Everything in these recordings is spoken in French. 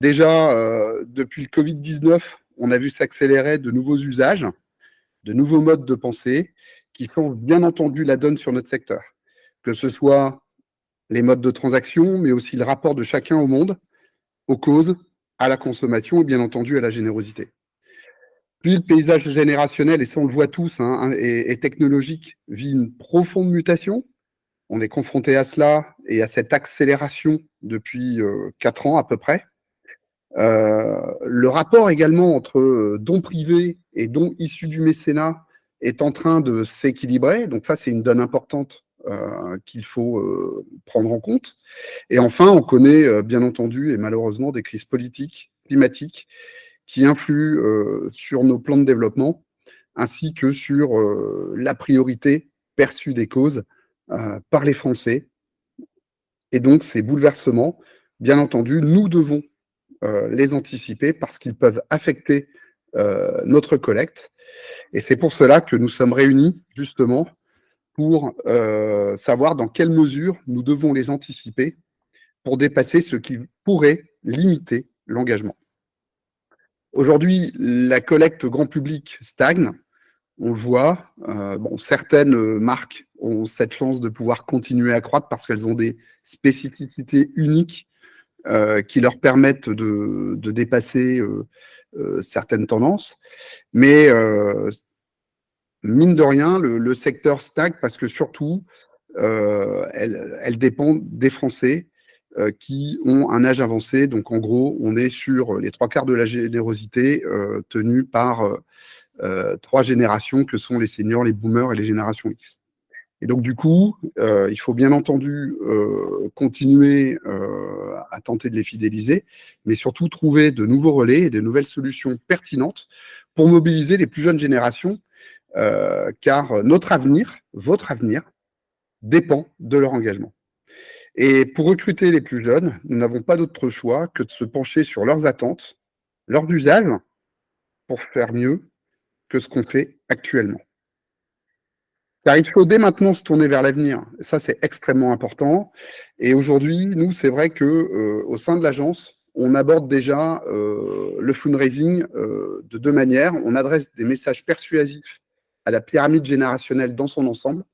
Déjà, depuis le Covid-19, on a vu s'accélérer de nouveaux usages, de nouveaux modes de pensée qui changent bien entendu la donne sur notre secteur. Que ce soit les modes de transaction, mais aussi le rapport de chacun au monde, aux causes, à la consommation et bien entendu à la générosité. Puis le paysage générationnel, et ça on le voit tous, et technologique, vit une profonde mutation. On est confronté à cela et à cette accélération depuis 4 ans à peu près. Le rapport également entre dons privés et dons issus du mécénat est en train de s'équilibrer. Donc ça, c'est une donne importante qu'il faut prendre en compte. Et enfin, on connaît bien entendu et malheureusement des crises politiques, climatiques, qui influent sur nos plans de développement, ainsi que sur la priorité perçue des causes par les Français. Et donc, ces bouleversements, bien entendu, nous devons les anticiper parce qu'ils peuvent affecter notre collecte. Et c'est pour cela que nous sommes réunis, justement, pour savoir dans quelle mesure nous devons les anticiper pour dépasser ce qui pourrait limiter l'engagement. Aujourd'hui, la collecte grand public stagne. On le voit. Bon, certaines marques ont cette chance de pouvoir continuer à croître parce qu'elles ont des spécificités uniques qui leur permettent de dépasser certaines tendances. Mais mine de rien, le secteur stagne parce que surtout, elle dépend des Français qui ont un âge avancé. Donc en gros, on est sur les 3/4 de la générosité tenue par 3 générations que sont les seniors, les boomers et les générations X. Et donc, du coup, il faut bien entendu continuer à tenter de les fidéliser, mais surtout trouver de nouveaux relais et de nouvelles solutions pertinentes pour mobiliser les plus jeunes générations, car notre avenir, votre avenir, dépend de leur engagement. Et pour recruter les plus jeunes, nous n'avons pas d'autre choix que de se pencher sur leurs attentes, leurs usages, pour faire mieux que ce qu'on fait actuellement. Car il faut dès maintenant se tourner vers l'avenir. Ça, c'est extrêmement important. Et aujourd'hui, nous, c'est vrai que au sein de l'agence, on aborde déjà le fundraising de 2 manières. On adresse des messages persuasifs à la pyramide générationnelle dans son ensemble.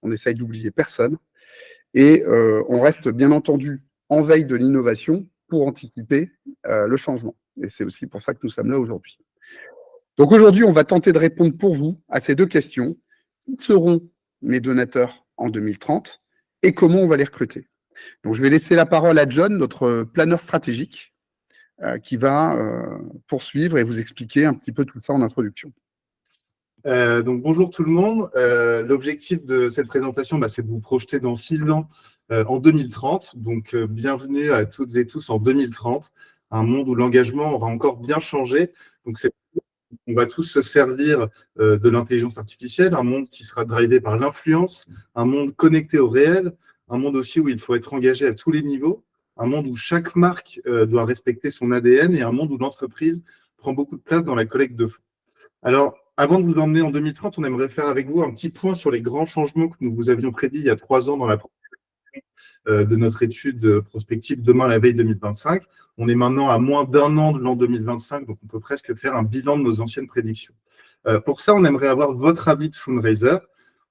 On essaye d'oublier personne. Et on reste bien entendu en veille de l'innovation pour anticiper le changement. Et c'est aussi pour ça que nous sommes là aujourd'hui. Donc aujourd'hui, on va tenter de répondre pour vous à ces 2 questions. Qui seront mes donateurs en 2030 et comment on va les recruter? Donc, je vais laisser la parole à John, notre planeur stratégique, qui va poursuivre et vous expliquer un petit peu tout ça en introduction. Donc bonjour tout le monde. L'objectif de cette présentation, c'est de vous projeter dans 6 ans en 2030. Donc bienvenue à toutes et tous en 2030, un monde où l'engagement aura encore bien changé. Donc on va tous se servir de l'intelligence artificielle, un monde qui sera drivé par l'influence, un monde connecté au réel, un monde aussi où il faut être engagé à tous les niveaux, un monde où chaque marque doit respecter son ADN et un monde où l'entreprise prend beaucoup de place dans la collecte de fonds. Alors, avant de vous emmener en 2030, on aimerait faire avec vous un petit point sur les grands changements que nous vous avions prédits il y a 3 ans dans la de notre étude prospective Demain la veille 2025. On est maintenant à moins d'1 an de l'an 2025, donc on peut presque faire un bilan de nos anciennes prédictions. Pour ça, on aimerait avoir votre avis de fundraiser.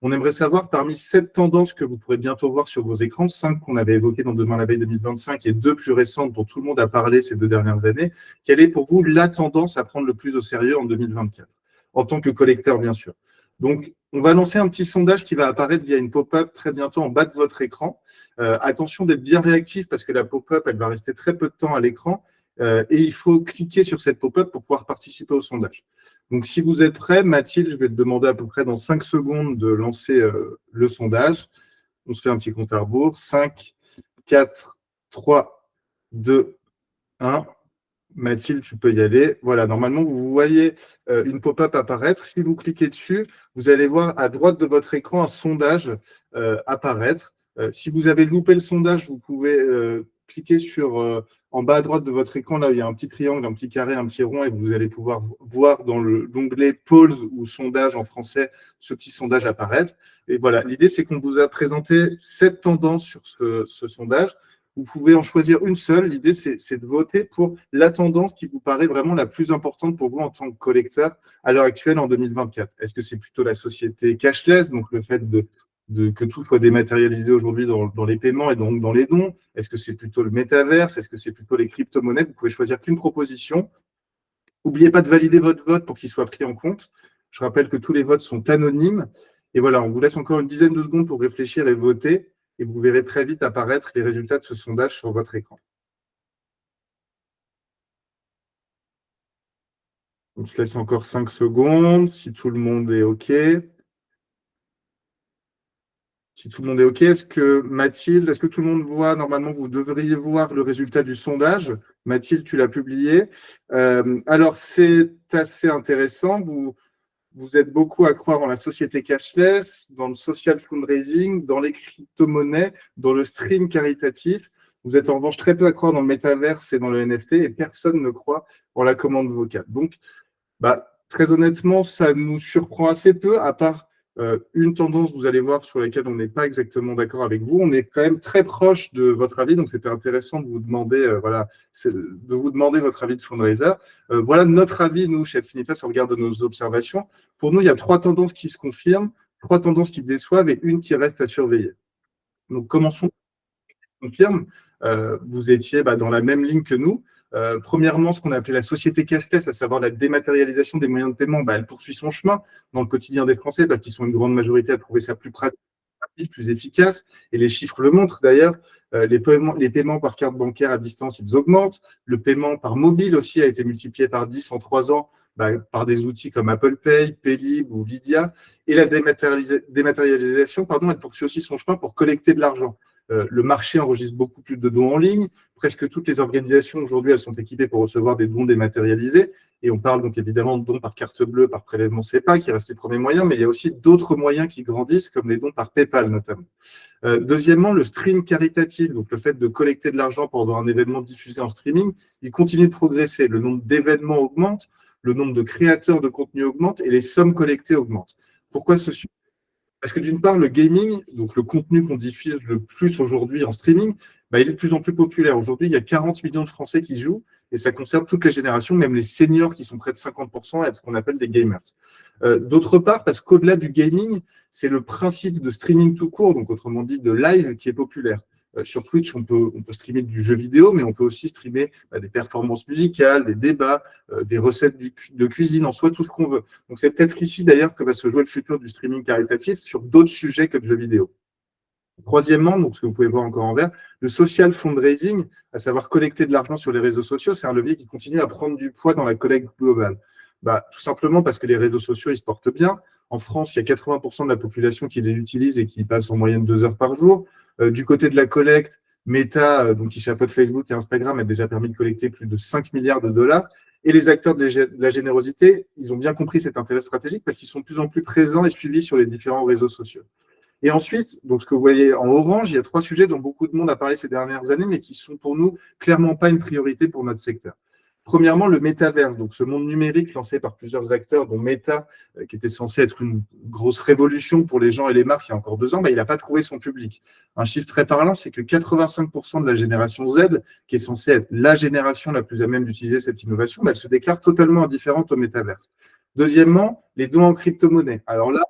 On aimerait savoir, parmi 7 tendances que vous pourrez bientôt voir sur vos écrans, 5 qu'on avait évoquées dans Demain la veille 2025 et 2 plus récentes dont tout le monde a parlé ces 2 dernières années, quelle est pour vous la tendance à prendre le plus au sérieux en 2024, en tant que collecteur, bien sûr. Donc, on va lancer un petit sondage qui va apparaître via une pop-up très bientôt en bas de votre écran. Attention d'être bien réactif parce que la pop-up, elle va rester très peu de temps à l'écran et il faut cliquer sur cette pop-up pour pouvoir participer au sondage. Donc, si vous êtes prêts, Mathilde, je vais te demander à peu près dans 5 secondes de lancer le sondage. On se fait un petit compte à rebours. 5, 4, 3, 2, 1. Mathilde, tu peux y aller. Voilà, normalement, vous voyez une pop-up apparaître. Si vous cliquez dessus, vous allez voir à droite de votre écran un sondage apparaître. Si vous avez loupé le sondage, vous pouvez cliquer sur en bas à droite de votre écran, là où il y a un petit triangle, un petit carré, un petit rond, et vous allez pouvoir voir dans l'onglet Polls ou sondage en français ce petit sondage apparaître. Et voilà, l'idée, c'est qu'on vous a présenté 7 tendances sur ce sondage, Vous pouvez en choisir une seule. L'idée, c'est de voter pour la tendance qui vous paraît vraiment la plus importante pour vous en tant que collecteur à l'heure actuelle en 2024. Est-ce que c'est plutôt la société cashless, donc le fait que tout soit dématérialisé aujourd'hui dans les paiements et donc dans les dons? Est-ce que c'est plutôt le métaverse? Est-ce que c'est plutôt les crypto-monnaies? Vous pouvez choisir qu'une proposition. N'oubliez pas de valider votre vote pour qu'il soit pris en compte. Je rappelle que tous les votes sont anonymes. Et voilà, on vous laisse encore une dizaine de secondes pour réfléchir et voter. Et vous verrez très vite apparaître les résultats de ce sondage sur votre écran. On se laisse encore 5 secondes, si tout le monde est OK. Si tout le monde est OK, est-ce que Mathilde, est-ce que tout le monde voit, normalement, vous devriez voir le résultat du sondage. Mathilde, tu l'as publié. Alors, c'est assez intéressant. Vous êtes beaucoup à croire en la société cashless, dans le social fundraising, dans les crypto-monnaies, dans le stream caritatif. Vous êtes en revanche très peu à croire dans le métaverse et dans le NFT et personne ne croit en la commande vocale. Donc, très honnêtement, ça nous surprend assez peu, à part une tendance, vous allez voir, sur laquelle on n'est pas exactement d'accord avec vous. On est quand même très proche de votre avis, donc c'était intéressant de vous demander, votre avis de fundraiser. Voilà notre avis, nous, chez Affinitas, au regard de nos observations. Pour nous, il y a 3 tendances qui se confirment, 3 tendances qui déçoivent et une qui reste à surveiller. Donc, commençons confirme, vous étiez dans la même ligne que nous. Premièrement, ce qu'on a appelé la société cashless, à savoir la dématérialisation des moyens de paiement, elle poursuit son chemin dans le quotidien des Français parce qu'ils sont une grande majorité à trouver ça plus pratique, plus efficace. Et les chiffres le montrent d'ailleurs. Les paiements par carte bancaire à distance, ils augmentent. Le paiement par mobile aussi a été multiplié par 10 en 3 ans par des outils comme Apple Pay, Paylib ou Lydia. Et la dématérialisation, elle poursuit aussi son chemin pour collecter de l'argent. Le marché enregistre beaucoup plus de dons en ligne. Presque toutes les organisations aujourd'hui, elles sont équipées pour recevoir des dons dématérialisés. Et on parle donc évidemment de dons par carte bleue, par prélèvement SEPA, qui reste les premiers moyens, mais il y a aussi d'autres moyens qui grandissent, comme les dons par PayPal notamment. Deuxièmement, le stream caritatif, donc le fait de collecter de l'argent pendant un événement diffusé en streaming, il continue de progresser. Le nombre d'événements augmente, le nombre de créateurs de contenu augmente et les sommes collectées augmentent. Pourquoi ce sujet? Parce que d'une part, le gaming, donc le contenu qu'on diffuse le plus aujourd'hui en streaming, il est de plus en plus populaire. Aujourd'hui, il y a 40 millions de Français qui jouent et ça concerne toutes les générations, même les seniors qui sont près de 50% à ce qu'on appelle des gamers. D'autre part, parce qu'au-delà du gaming, c'est le principe de streaming tout court, donc autrement dit de live, qui est populaire. Sur Twitch, on peut streamer du jeu vidéo, mais on peut aussi streamer des performances musicales, des débats, des recettes de cuisine, en soi, tout ce qu'on veut. Donc, c'est peut-être ici, d'ailleurs, que va se jouer le futur du streaming caritatif sur d'autres sujets que le jeu vidéo. Troisièmement, donc ce que vous pouvez voir encore en vert, le social fundraising, à savoir collecter de l'argent sur les réseaux sociaux, c'est un levier qui continue à prendre du poids dans la collecte globale. Tout simplement parce que les réseaux sociaux, ils se portent bien. En France, il y a 80% de la population qui les utilise et qui passe en moyenne 2 heures par jour. Du côté de la collecte, Meta, donc qui chapeaute Facebook et Instagram, a déjà permis de collecter plus de 5 milliards de dollars. Et les acteurs de la générosité, ils ont bien compris cet intérêt stratégique parce qu'ils sont de plus en plus présents et suivis sur les différents réseaux sociaux. Et ensuite, donc ce que vous voyez en orange, il y a 3 sujets dont beaucoup de monde a parlé ces dernières années, mais qui sont pour nous clairement pas une priorité pour notre secteur. Premièrement, le métaverse, donc ce monde numérique lancé par plusieurs acteurs, dont Meta, qui était censé être une grosse révolution pour les gens et les marques il y a encore 2 ans, il n'a pas trouvé son public. Un chiffre très parlant, c'est que 85% de la génération Z, qui est censée être la génération la plus à même d'utiliser cette innovation, elle se déclare totalement indifférente au métaverse. Deuxièmement, les dons en crypto-monnaie. Alors là,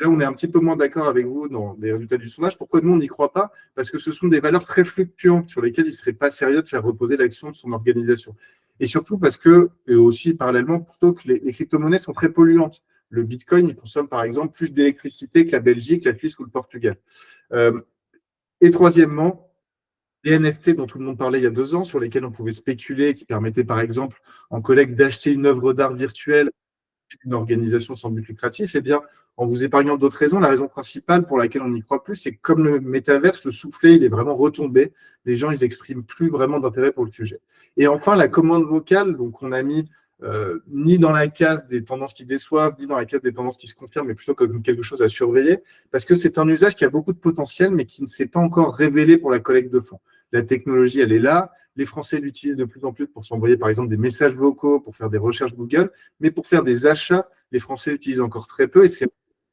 on est un petit peu moins d'accord avec vous dans les résultats du sondage. Pourquoi nous, on n'y croit pas? Parce que ce sont des valeurs très fluctuantes sur lesquelles il ne serait pas sérieux de faire reposer l'action de son organisation. Et surtout parce que, et aussi parallèlement, plutôt que les crypto-monnaies sont très polluantes. Le Bitcoin, il consomme par exemple plus d'électricité que la Belgique, la Suisse ou le Portugal. Et troisièmement, les NFT dont tout le monde parlait il y a 2 ans, sur lesquels on pouvait spéculer, qui permettaient par exemple en collecte d'acheter une œuvre d'art virtuelle, une organisation sans but lucratif, eh bien, en vous épargnant d'autres raisons, la raison principale pour laquelle on n'y croit plus, c'est que comme le métaverse, le soufflet, il est vraiment retombé. Les gens, ils n'expriment plus vraiment d'intérêt pour le sujet. Et enfin, la commande vocale, donc on a mis ni dans la case des tendances qui déçoivent, ni dans la case des tendances qui se confirment, mais plutôt comme quelque chose à surveiller, parce que c'est un usage qui a beaucoup de potentiel, mais qui ne s'est pas encore révélé pour la collecte de fonds. La technologie, elle est là. Les Français l'utilisent de plus en plus pour s'envoyer, par exemple, des messages vocaux, pour faire des recherches Google, mais pour faire des achats, les Français l'utilisent encore très peu et c'est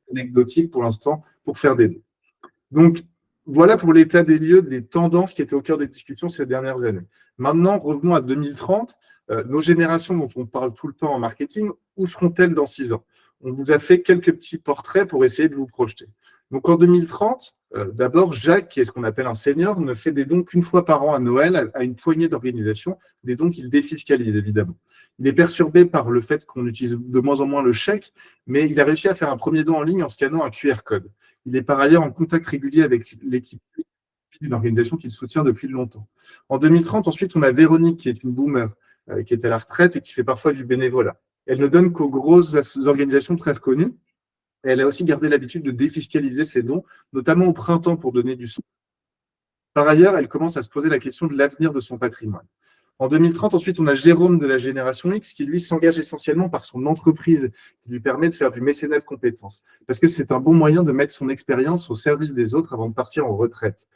anecdotique pour l'instant pour faire des dons. Donc, Voilà pour l'état des lieux, des tendances qui étaient au cœur des discussions ces dernières années. Maintenant, revenons à 2030. Nos générations dont on parle tout le temps en marketing, où seront-elles dans 6 ans? On vous a fait quelques petits portraits pour essayer de vous projeter. Donc en 2030, d'abord, Jacques, qui est ce qu'on appelle un senior, ne fait des dons qu'une fois par an à Noël à une poignée d'organisations, des dons qu'il défiscalise évidemment. Il est perturbé par le fait qu'on utilise de moins en moins le chèque, mais il a réussi à faire un premier don en ligne en scannant un QR code. Il est par ailleurs en contact régulier avec l'équipe d'une organisation qu'il soutient depuis longtemps. En 2030, ensuite, on a Véronique, qui est une boomer, qui est à la retraite et qui fait parfois du bénévolat. Elle ne donne qu'aux grosses organisations très reconnues. Et elle a aussi gardé l'habitude de défiscaliser ses dons, notamment au printemps pour donner du sang. Par ailleurs, elle commence à se poser la question de l'avenir de son patrimoine. En 2030, ensuite, on a Jérôme de la génération X qui, lui, s'engage essentiellement par son entreprise qui lui permet de faire du mécénat de compétences. Parce que c'est un bon moyen de mettre son expérience au service des autres avant de partir en retraite.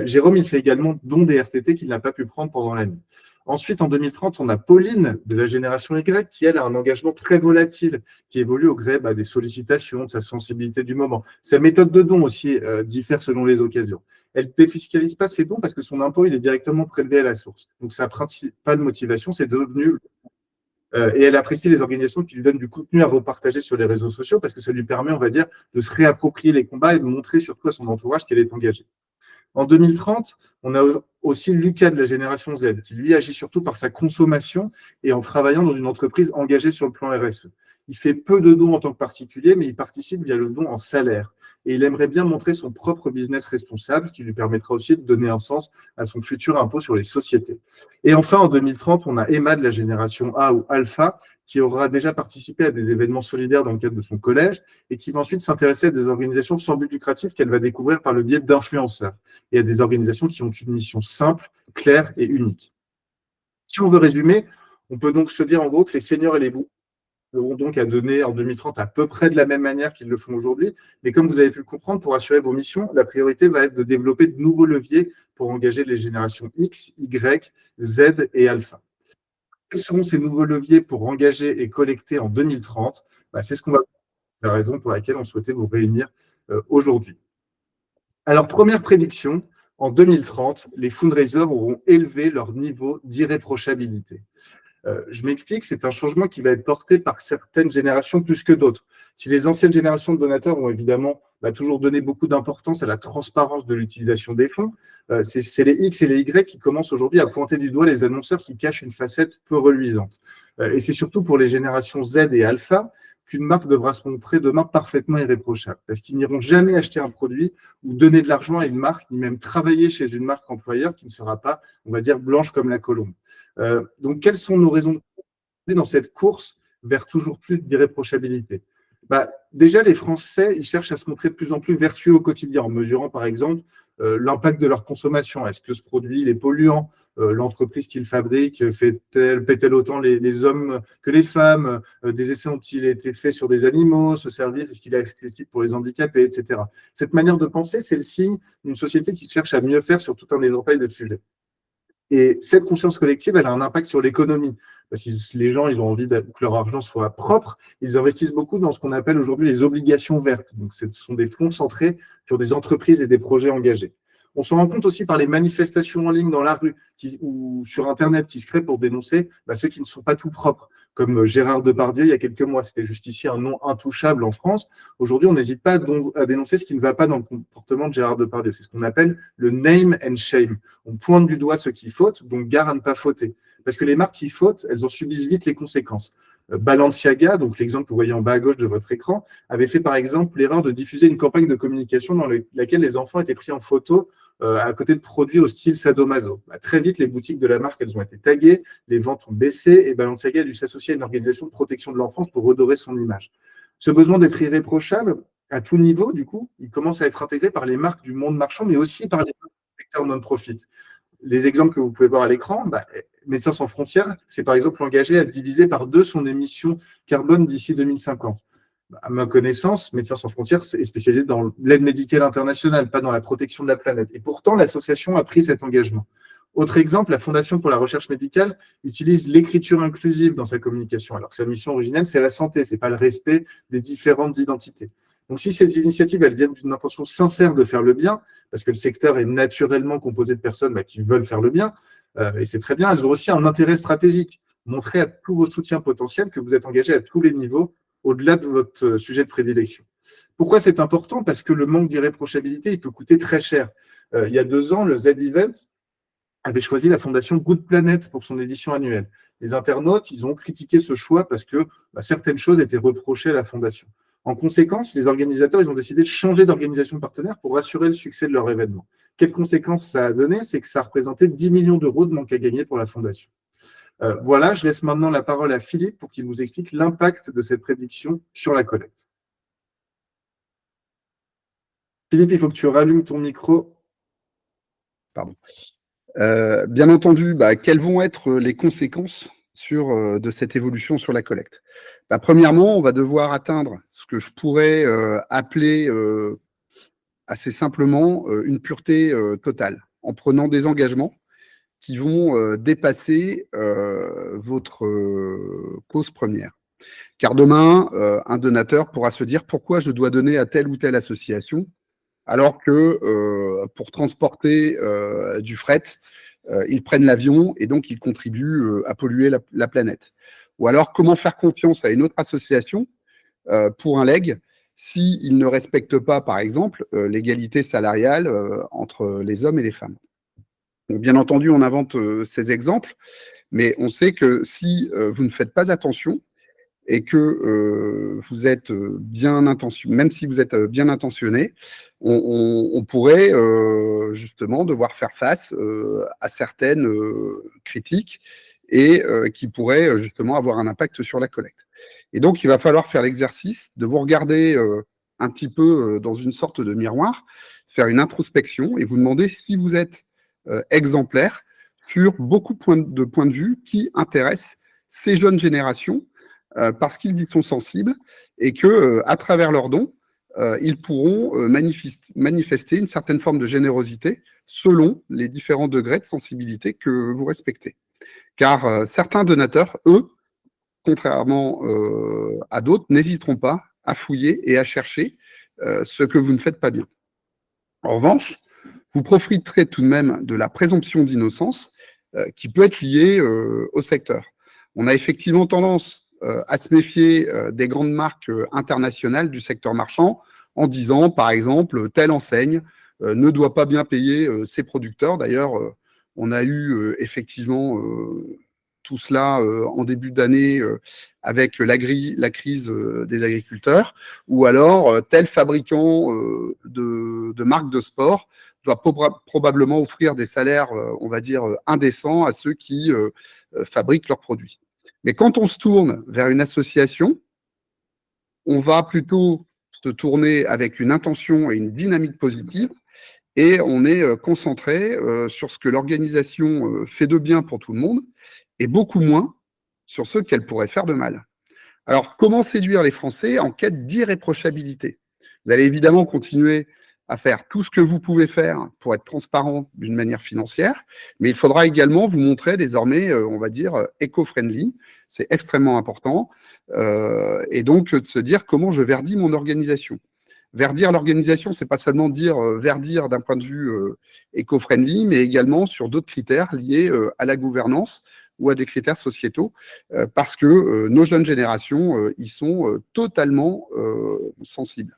Jérôme, il fait également don des RTT qu'il n'a pas pu prendre pendant l'année. Ensuite, en 2030, on a Pauline de la génération Y qui, elle, a un engagement très volatile, qui évolue au gré des sollicitations, de sa sensibilité du moment. Sa méthode de don aussi diffère selon les occasions. Elle ne défiscalise pas ses dons parce que son impôt il est directement prélevé à la source. Donc, sa principale motivation, c'est devenu… et elle apprécie les organisations qui lui donnent du contenu à repartager sur les réseaux sociaux parce que ça lui permet, on va dire, de se réapproprier les combats et de montrer surtout à son entourage qu'elle est engagée. En 2030, on a aussi Lucas de la génération Z, qui lui agit surtout par sa consommation et en travaillant dans une entreprise engagée sur le plan RSE. Il fait peu de dons en tant que particulier, mais il participe via le don en salaire. Et il aimerait bien montrer son propre business responsable, ce qui lui permettra aussi de donner un sens à son futur impôt sur les sociétés. Et enfin, en 2030, on a Emma de la génération A ou Alpha, qui aura déjà participé à des événements solidaires dans le cadre de son collège et qui va ensuite s'intéresser à des organisations sans but lucratif qu'elle va découvrir par le biais d'influenceurs et à des organisations qui ont une mission simple, claire et unique. Si on veut résumer, on peut donc se dire en gros que les seniors et les boomers auront donc à donner en 2030 à peu près de la même manière qu'ils le font aujourd'hui. Mais comme vous avez pu le comprendre, pour assurer vos missions, la priorité va être de développer de nouveaux leviers pour engager les générations X, Y, Z et Alpha. Quels seront ces nouveaux leviers pour engager et collecter en 2030 ? C'est ce qu'on va voir. C'est la raison pour laquelle on souhaitait vous réunir aujourd'hui. Alors, première prédiction, en 2030, les fundraisers auront élevé leur niveau d'irréprochabilité. Je m'explique, c'est un changement qui va être porté par certaines générations plus que d'autres. Si les anciennes générations de donateurs ont évidemment toujours donné beaucoup d'importance à la transparence de l'utilisation des fonds, c'est les X et les Y qui commencent aujourd'hui à pointer du doigt les annonceurs qui cachent une facette peu reluisante. Et c'est surtout pour les générations Z et Alpha qu'une marque devra se montrer demain parfaitement irréprochable, parce qu'ils n'iront jamais acheter un produit ou donner de l'argent à une marque, ni même travailler chez une marque employeur qui ne sera pas, on va dire, blanche comme la colombe. Donc, quelles sont nos raisons dans cette course vers toujours plus d'irréprochabilité ? Déjà, les Français, ils cherchent à se montrer de plus en plus vertueux au quotidien, en mesurant, par exemple, l'impact de leur consommation. Est-ce que ce produit est polluant ? L'entreprise qui le fabrique paie-t-elle autant les hommes que les femmes ? Des essais ont-ils été faits sur des animaux ? Ce service, est-ce qu'il est accessible pour les handicapés, etc. Cette manière de penser, c'est le signe d'une société qui cherche à mieux faire sur tout un éventail de sujets. Et cette conscience collective, elle a un impact sur l'économie. Parce que les gens, ils ont envie que leur argent soit propre. Ils investissent beaucoup dans ce qu'on appelle aujourd'hui les obligations vertes. Donc, ce sont des fonds centrés sur des entreprises et des projets engagés. On se rend compte aussi par les manifestations en ligne dans la rue ou sur Internet qui se créent pour dénoncer ceux qui ne sont pas tout propres, comme Gérard Depardieu il y a quelques mois. C'était jusqu'ici un nom intouchable en France. Aujourd'hui, on n'hésite pas à dénoncer ce qui ne va pas dans le comportement de Gérard Depardieu. C'est ce qu'on appelle le name and shame. On pointe du doigt ceux qui fautent, donc gare à ne pas fauter. Parce que les marques qui fautent, elles en subissent vite les conséquences. Balenciaga, donc l'exemple que vous voyez en bas à gauche de votre écran, avait fait par exemple l'erreur de diffuser une campagne de communication dans laquelle les enfants étaient pris en photo à côté de produits au style sadomaso. Très vite, les boutiques de la marque, elles ont été taguées, les ventes ont baissé et Balenciaga a dû s'associer à une organisation de protection de l'enfance pour redorer son image. Ce besoin d'être irréprochable, à tout niveau, du coup, il commence à être intégré par les marques du monde marchand, mais aussi par les secteurs non-profit. Les exemples que vous pouvez voir à l'écran, Médecins sans frontières, c'est par exemple engagé à diviser par 2 son émission carbone d'ici 2050. À ma connaissance, Médecins sans frontières est spécialisé dans l'aide médicale internationale, pas dans la protection de la planète. Et pourtant, l'association a pris cet engagement. Autre exemple, la Fondation pour la recherche médicale utilise l'écriture inclusive dans sa communication, alors que sa mission originelle, c'est la santé, ce n'est pas le respect des différentes identités. Donc, si ces initiatives, elles viennent d'une intention sincère de faire le bien, parce que le secteur est naturellement composé de personnes qui veulent faire le bien, et c'est très bien, elles ont aussi un intérêt stratégique. Montrez à tous vos soutiens potentiels que vous êtes engagés à tous les niveaux, au-delà de votre sujet de prédilection. Pourquoi c'est important? Parce que le manque d'irréprochabilité, il peut coûter très cher. Il y a 2 ans, le Z-Event avait choisi la fondation Good Planet pour son édition annuelle. Les internautes, ils ont critiqué ce choix parce que certaines choses étaient reprochées à la fondation. En conséquence, les organisateurs, ils ont décidé de changer d'organisation partenaire pour assurer le succès de leur événement. Quelles conséquences ça a donné? C'est que ça représentait 10 millions d'euros de manque à gagner pour la fondation. Voilà, je laisse maintenant la parole à Philippe pour qu'il nous explique l'impact de cette prédiction sur la collecte. Philippe, il faut que tu rallumes ton micro. Pardon. Bien entendu, quelles vont être les conséquences de cette évolution sur la collecte? Premièrement, on va devoir atteindre ce que je pourrais appeler assez simplement une pureté totale, en prenant des engagements qui vont dépasser votre cause première. Car demain, un donateur pourra se dire pourquoi je dois donner à telle ou telle association alors que pour transporter du fret, ils prennent l'avion et donc ils contribuent à polluer la planète. Ou alors, comment faire confiance à une autre association pour un leg s'ils ne respectent pas, par exemple, l'égalité salariale entre les hommes et les femmes? Donc, bien entendu, on invente ces exemples, mais on sait que si vous ne faites pas attention, et que vous êtes bien intentionné, même si vous êtes bien intentionné, on pourrait justement devoir faire face à certaines critiques et qui pourraient justement avoir un impact sur la collecte. Et donc, il va falloir faire l'exercice de vous regarder un petit peu dans une sorte de miroir, faire une introspection et vous demander si vous êtes exemplaire sur beaucoup de points de vue qui intéressent ces jeunes générations parce qu'ils y sont sensibles et que, à travers leurs dons, ils pourront manifester une certaine forme de générosité selon les différents degrés de sensibilité que vous respectez. Car certains donateurs, eux, contrairement à d'autres, n'hésiteront pas à fouiller et à chercher ce que vous ne faites pas bien. En revanche, vous profiterez tout de même de la présomption d'innocence qui peut être liée au secteur. On a effectivement tendance à se méfier des grandes marques internationales du secteur marchand en disant, par exemple, telle enseigne ne doit pas bien payer ses producteurs. D'ailleurs, on a eu effectivement tout cela en début d'année avec la crise des agriculteurs, ou alors tel fabricant de marques de sport doit probablement offrir des salaires, on va dire, indécents à ceux qui fabriquent leurs produits. Mais quand on se tourne vers une association, on va plutôt se tourner avec une intention et une dynamique positive et on est concentré sur ce que l'organisation fait de bien pour tout le monde et beaucoup moins sur ce qu'elle pourrait faire de mal. Alors, comment séduire les Français en quête d'irréprochabilité? Vous allez évidemment continuer à faire tout ce que vous pouvez faire pour être transparent d'une manière financière, mais il faudra également vous montrer désormais, on va dire, éco-friendly. C'est extrêmement important. Et donc, de se dire comment je verdis mon organisation. Verdir l'organisation, c'est pas seulement dire verdir d'un point de vue éco-friendly, mais également sur d'autres critères liés à la gouvernance ou à des critères sociétaux, parce que nos jeunes générations y sont totalement sensibles.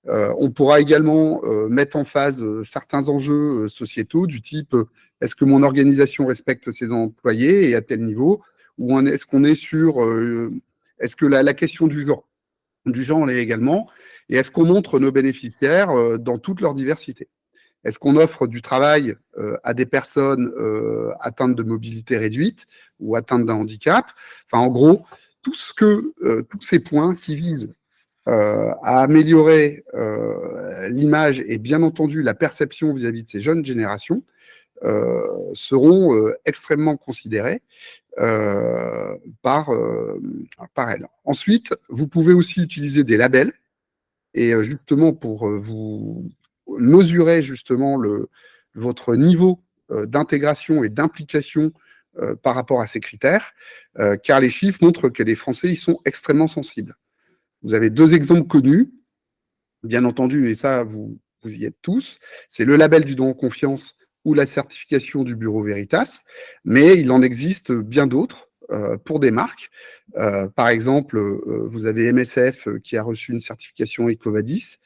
On pourra également mettre en phase certains enjeux sociétaux du type est-ce que mon organisation respecte ses employés et à tel niveau, ou est-ce qu'on est sur est-ce que la question du genre l'est également, et est-ce qu'on montre nos bénéficiaires dans toute leur diversité? Est-ce qu'on offre du travail à des personnes atteintes de mobilité réduite ou atteintes d'un handicap? Enfin, en gros, tous ces points qui visent à améliorer l'image et bien entendu la perception vis-à-vis de ces jeunes générations seront extrêmement considérés par elles. Ensuite, vous pouvez aussi utiliser des labels et justement pour vous mesurer justement votre niveau d'intégration et d'implication par rapport à ces critères, car les chiffres montrent que les Français y sont extrêmement sensibles. Vous avez 2 exemples connus. bien entendu, et ça, vous y êtes tous, c'est le label du don en confiance ou la certification du Bureau Veritas, mais il en existe bien d'autres pour des marques. Par exemple, vous avez MSF qui a reçu une certification EcoVadis,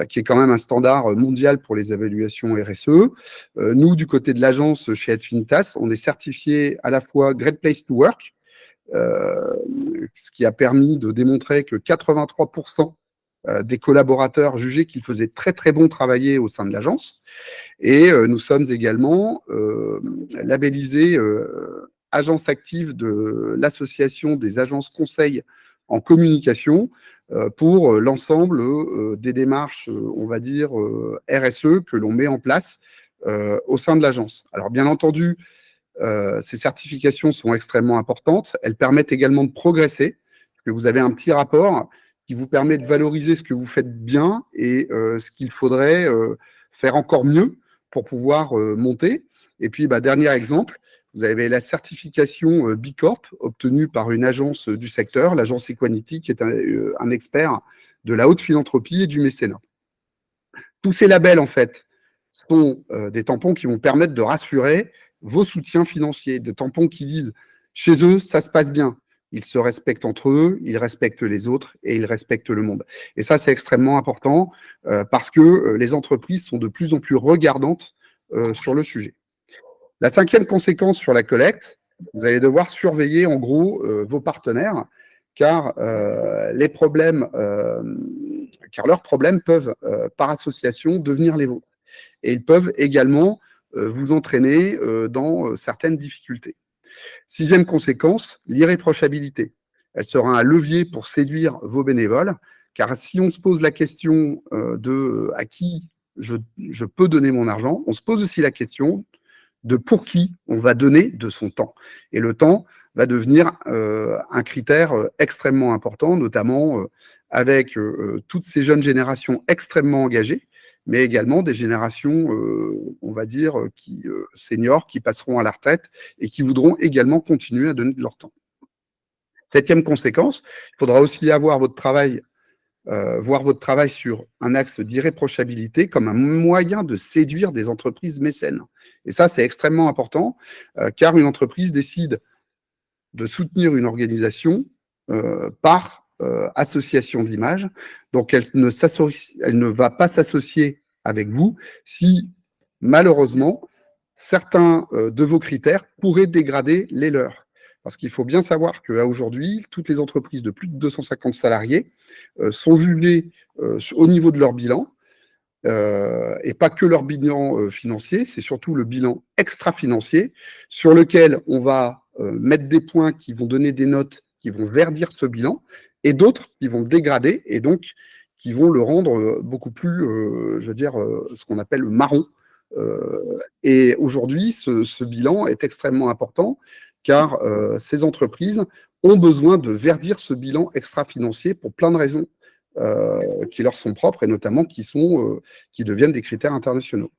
qui est quand même un standard mondial pour les évaluations RSE. Nous, du côté de l'agence chez Adfinitas, on est certifié à la fois Great Place to Work, ce qui a permis de démontrer que 83% des collaborateurs jugeaient qu'ils faisaient très très bon travailler au sein de l'agence. Et nous sommes également labellisés agence active de l'association des agences conseils en communication pour l'ensemble des démarches, on va dire, RSE que l'on met en place au sein de l'agence. Alors bien entendu, ces certifications sont extrêmement importantes. Elles permettent également de progresser, parce que vous avez un petit rapport qui vous permet de valoriser ce que vous faites bien et ce qu'il faudrait faire encore mieux pour pouvoir monter. Et puis, dernier exemple, vous avez la certification B Corp obtenue par une agence du secteur, l'agence Equanity, qui est un expert de la haute philanthropie et du mécénat. Tous ces labels, en fait, sont des tampons qui vont permettre de rassurer vos soutiens financiers, des tampons qui disent chez eux, ça se passe bien. Ils se respectent entre eux, ils respectent les autres et ils respectent le monde. Et ça, c'est extrêmement important parce que les entreprises sont de plus en plus regardantes sur le sujet. La 5e conséquence sur la collecte, vous allez devoir surveiller en gros vos partenaires car leurs problèmes peuvent, par association, devenir les vôtres. Et ils peuvent également vous entraîner dans certaines difficultés. 6e conséquence, l'irréprochabilité. Elle sera un levier pour séduire vos bénévoles, car si on se pose la question de à qui je peux donner mon argent, on se pose aussi la question de pour qui on va donner de son temps. Et le temps va devenir un critère extrêmement important, notamment avec toutes ces jeunes générations extrêmement engagées, mais également des générations, on va dire, seniors, qui passeront à la retraite et qui voudront également continuer à donner de leur temps. 7e conséquence, il faudra aussi avoir votre travail, voir votre travail sur un axe d'irréprochabilité comme un moyen de séduire des entreprises mécènes. Et ça, c'est extrêmement important, car une entreprise décide de soutenir une organisation par association d'image. Donc, elle ne va pas s'associer avec vous si, malheureusement, certains de vos critères pourraient dégrader les leurs. Parce qu'il faut bien savoir qu'à aujourd'hui, toutes les entreprises de plus de 250 salariés sont jugées au niveau de leur bilan, et pas que leur bilan financier, c'est surtout le bilan extra-financier sur lequel on va mettre des points qui vont donner des notes qui vont verdir ce bilan et d'autres qui vont le dégrader et donc qui vont le rendre beaucoup plus, je veux dire, ce qu'on appelle le marron. Et aujourd'hui, ce bilan est extrêmement important car ces entreprises ont besoin de verdir ce bilan extra-financier pour plein de raisons qui leur sont propres et notamment qui deviennent des critères internationaux.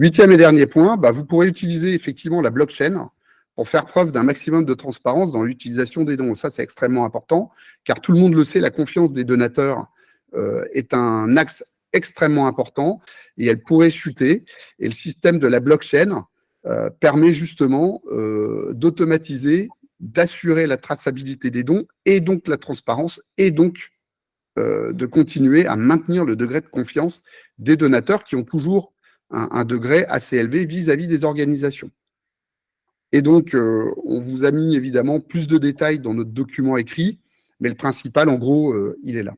8e et dernier point, vous pourrez utiliser effectivement la blockchain pour faire preuve d'un maximum de transparence dans l'utilisation des dons. Ça, c'est extrêmement important, car tout le monde le sait, la confiance des donateurs est un axe extrêmement important et elle pourrait chuter. Et le système de la blockchain permet justement d'automatiser, d'assurer la traçabilité des dons et donc la transparence et donc de continuer à maintenir le degré de confiance des donateurs qui ont toujours un degré assez élevé vis-à-vis des organisations. Et donc, on vous a mis évidemment plus de détails dans notre document écrit, mais le principal, en gros, il est là.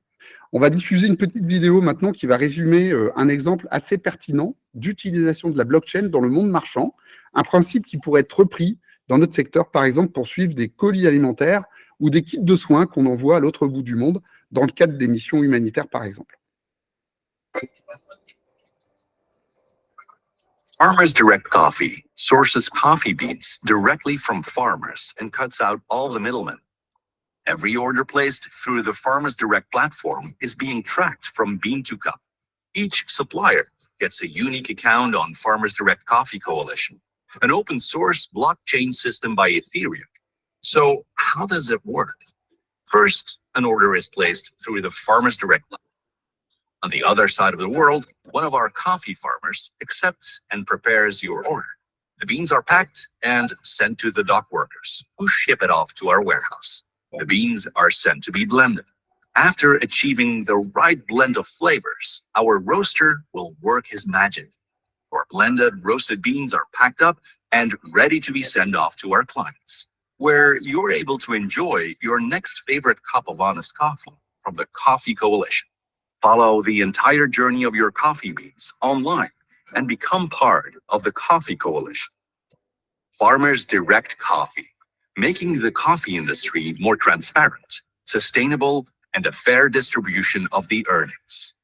On va diffuser une petite vidéo maintenant qui va résumer un exemple assez pertinent d'utilisation de la blockchain dans le monde marchand, un principe qui pourrait être repris dans notre secteur, par exemple, pour suivre des colis alimentaires ou des kits de soins qu'on envoie à l'autre bout du monde dans le cadre des missions humanitaires, par exemple. Farmers Direct Coffee sources coffee beans directly from farmers and cuts out all the middlemen. Every order placed through the Farmers Direct platform is being tracked from bean to cup. Each supplier gets a unique account on Farmers Direct Coffee Coalition, an open source blockchain system by Ethereum. So how does it work? First, an order is placed through the Farmers Direct platform. On the other side of the world, one of our coffee farmers accepts and prepares your order. The beans are packed and sent to the dock workers, who ship it off to our warehouse. The beans are sent to be blended. After achieving the right blend of flavors, our roaster will work his magic. Our blended roasted beans are packed up and ready to be sent off to our clients, where you're able to enjoy your next favorite cup of honest coffee from the Coffee Coalition. Follow the entire journey of your coffee beans online and become part of the Coffee Coalition. Farmers Direct Coffee, making the coffee industry more transparent, sustainable, and a fair distribution of the earnings.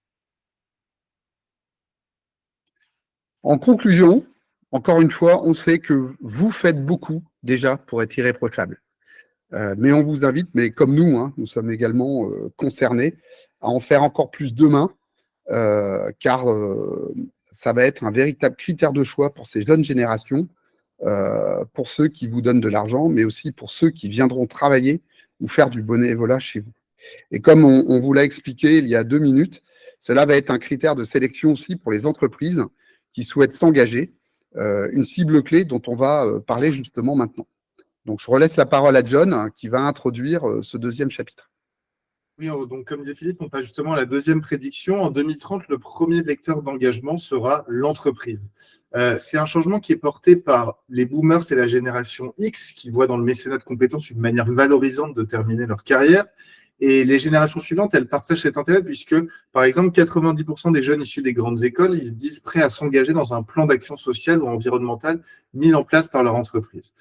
En conclusion, encore une fois, on sait que vous faites beaucoup déjà pour être irréprochable. Mais on vous invite, mais comme nous, hein, nous sommes également concernés, à en faire encore plus demain, car ça va être un véritable critère de choix pour ces jeunes générations, pour ceux qui vous donnent de l'argent, mais aussi pour ceux qui viendront travailler ou faire du bénévolat chez vous. Et comme on vous l'a expliqué il y a 2 minutes, cela va être un critère de sélection aussi pour les entreprises qui souhaitent s'engager, une cible clé dont on va parler justement maintenant. Donc, je relaisse la parole à John, hein, qui va introduire ce deuxième chapitre. Oui, donc comme disait Philippe, on passe justement à la deuxième prédiction. En 2030, le premier vecteur d'engagement sera l'entreprise. C'est un changement qui est porté par les boomers et la génération X, qui voient dans le mécénat de compétences une manière valorisante de terminer leur carrière. Et les générations suivantes, elles partagent cet intérêt puisque, par exemple, 90% des jeunes issus des grandes écoles, ils se disent prêts à s'engager dans un plan d'action sociale ou environnementale mis en place par leur entreprise.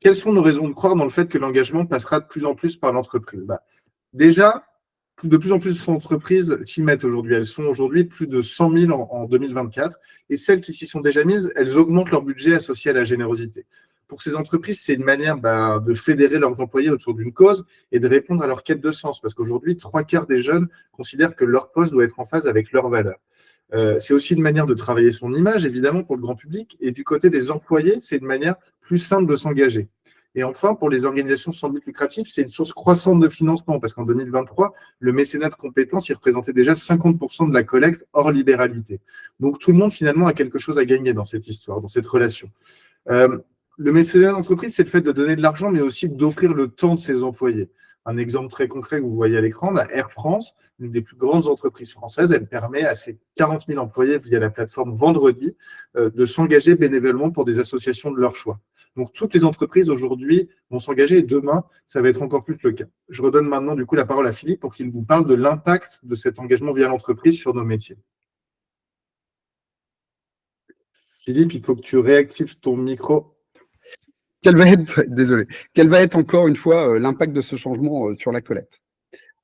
Quelles sont nos raisons de croire dans le fait que l'engagement passera de plus en plus par l'entreprise? Déjà, de plus en plus d'entreprises s'y mettent aujourd'hui. Elles sont aujourd'hui plus de 100 000 en 2024. Et celles qui s'y sont déjà mises, elles augmentent leur budget associé à la générosité. Pour ces entreprises, c'est une manière de fédérer leurs employés autour d'une cause et de répondre à leur quête de sens. Parce qu'aujourd'hui, 3/4 des jeunes considèrent que leur poste doit être en phase avec leurs valeurs. C'est aussi une manière de travailler son image, évidemment, pour le grand public. Et du côté des employés, c'est une manière plus simple de s'engager. Et enfin, pour les organisations sans but lucratif, c'est une source croissante de financement, parce qu'en 2023, le mécénat de compétences, il représentait déjà 50% de la collecte hors libéralité. Donc tout le monde, finalement, a quelque chose à gagner dans cette histoire, dans cette relation. Le mécénat d'entreprise, c'est le fait de donner de l'argent, mais aussi d'offrir le temps de ses employés. Un exemple très concret que vous voyez à l'écran, Air France, une des plus grandes entreprises françaises, elle permet à ses 40 000 employés via la plateforme Vendredi de s'engager bénévolement pour des associations de leur choix. Donc, toutes les entreprises aujourd'hui vont s'engager et demain, ça va être encore plus le cas. Je redonne maintenant du coup la parole à Philippe pour qu'il vous parle de l'impact de cet engagement via l'entreprise sur nos métiers. Philippe, il faut que tu réactives ton micro. Quel va être encore une fois l'impact de ce changement sur la collecte?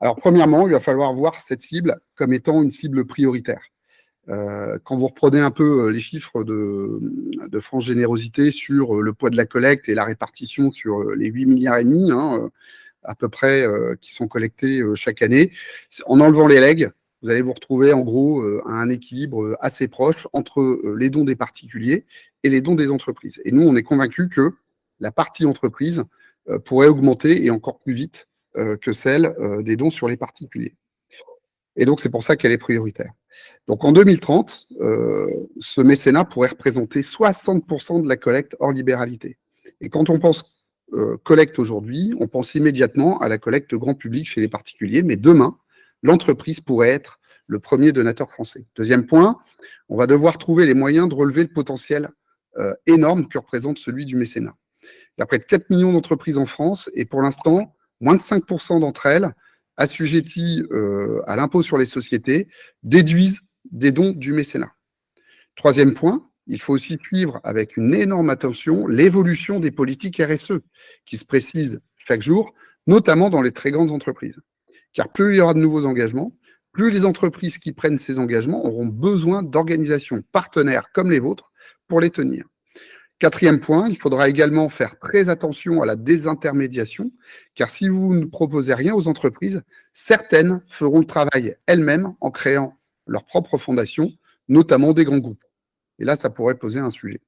Alors, premièrement, il va falloir voir cette cible comme étant une cible prioritaire. Quand vous reprenez un peu les chiffres de France Générosité sur le poids de la collecte et la répartition sur les 8,5 milliards à peu près qui sont collectés chaque année, en enlevant les legs, vous allez vous retrouver en gros à un équilibre assez proche entre les dons des particuliers et les dons des entreprises. Et nous, on est convaincus que la partie entreprise pourrait augmenter et encore plus vite que celle des dons sur les particuliers. Et donc, c'est pour ça qu'elle est prioritaire. Donc, en 2030, ce mécénat pourrait représenter 60% de la collecte hors libéralité. Et quand on pense collecte aujourd'hui, on pense immédiatement à la collecte grand public chez les particuliers, mais demain, l'entreprise pourrait être le premier donateur français. Deuxième point, on va devoir trouver les moyens de relever le potentiel énorme que représente celui du mécénat. Il y a près de 4 millions d'entreprises en France et pour l'instant, moins de 5% d'entre elles, assujetties à l'impôt sur les sociétés, déduisent des dons du mécénat. Troisième point, il faut aussi suivre avec une énorme attention l'évolution des politiques RSE qui se précisent chaque jour, notamment dans les très grandes entreprises. Car plus il y aura de nouveaux engagements, plus les entreprises qui prennent ces engagements auront besoin d'organisations partenaires comme les vôtres pour les tenir. Quatrième point, il faudra également faire très attention à la désintermédiation, car si vous ne proposez rien aux entreprises, certaines feront le travail elles-mêmes en créant leur propre fondation, notamment des grands groupes. Et là, ça pourrait poser un sujet.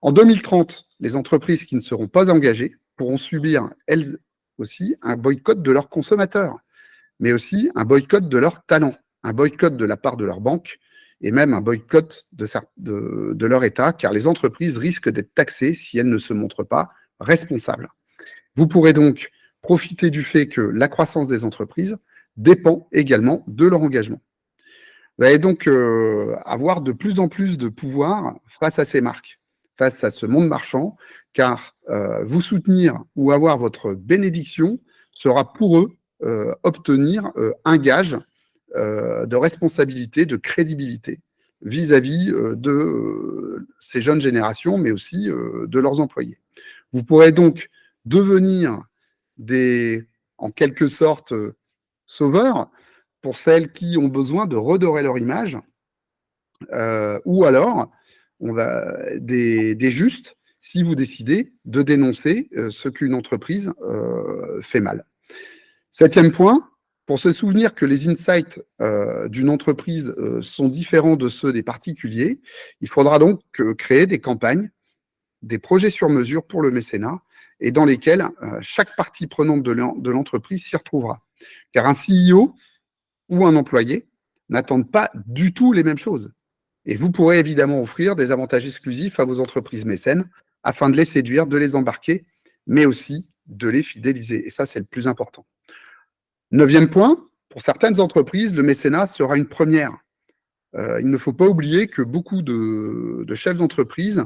En 2030, les entreprises qui ne seront pas engagées pourront subir, elles aussi, un boycott de leurs consommateurs, mais aussi un boycott de leurs talents. un boycott de la part de leur banque et même un boycott de leur État, car les entreprises risquent d'être taxées si elles ne se montrent pas responsables. Vous pourrez donc profiter du fait que la croissance des entreprises dépend également de leur engagement. Vous allez donc avoir de plus en plus de pouvoir face à ces marques, face à ce monde marchand, car vous soutenir ou avoir votre bénédiction sera pour eux obtenir un gage de responsabilité, de crédibilité vis-à-vis de ces jeunes générations, mais aussi de leurs employés. Vous pourrez donc devenir en quelque sorte, sauveurs pour celles qui ont besoin de redorer leur image, ou alors des justes si vous décidez de dénoncer ce qu'une entreprise fait mal. 7e point, pour se souvenir que les insights d'une entreprise sont différents de ceux des particuliers, il faudra donc créer des campagnes, des projets sur mesure pour le mécénat, et dans lesquels chaque partie prenante de l'entreprise s'y retrouvera. Car un CEO ou un employé n'attendent pas du tout les mêmes choses. Et vous pourrez évidemment offrir des avantages exclusifs à vos entreprises mécènes afin de les séduire, de les embarquer, mais aussi de les fidéliser. Et ça, c'est le plus important. 9e point, pour certaines entreprises, le mécénat sera une première. Il ne faut pas oublier que beaucoup de chefs d'entreprise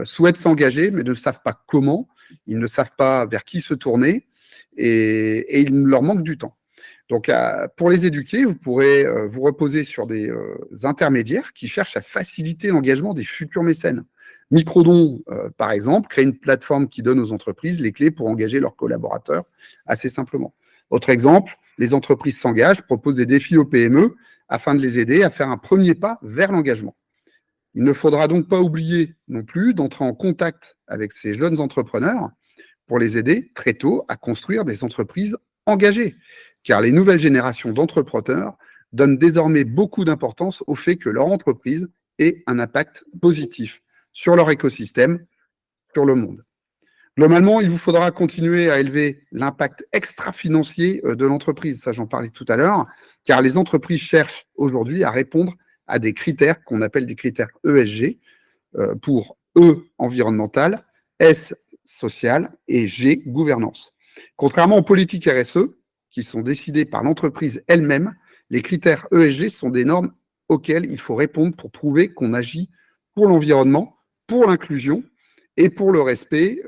souhaitent s'engager, mais ne savent pas comment, ils ne savent pas vers qui se tourner, et il leur manque du temps. Donc, pour les éduquer, vous pourrez vous reposer sur des intermédiaires qui cherchent à faciliter l'engagement des futurs mécènes. Microdon, par exemple, crée une plateforme qui donne aux entreprises les clés pour engager leurs collaborateurs assez simplement. Autre exemple, les entreprises s'engagent, proposent des défis aux PME afin de les aider à faire un premier pas vers l'engagement. Il ne faudra donc pas oublier non plus d'entrer en contact avec ces jeunes entrepreneurs pour les aider très tôt à construire des entreprises engagées, car les nouvelles générations d'entrepreneurs donnent désormais beaucoup d'importance au fait que leur entreprise ait un impact positif sur leur écosystème, sur le monde. Globalement, il vous faudra continuer à élever l'impact extra-financier de l'entreprise, ça j'en parlais tout à l'heure, car les entreprises cherchent aujourd'hui à répondre à des critères qu'on appelle des critères ESG, pour E, environnemental, S, social, et G, gouvernance. Contrairement aux politiques RSE, qui sont décidées par l'entreprise elle-même, les critères ESG sont des normes auxquelles il faut répondre pour prouver qu'on agit pour l'environnement, pour l'inclusion et pour le respect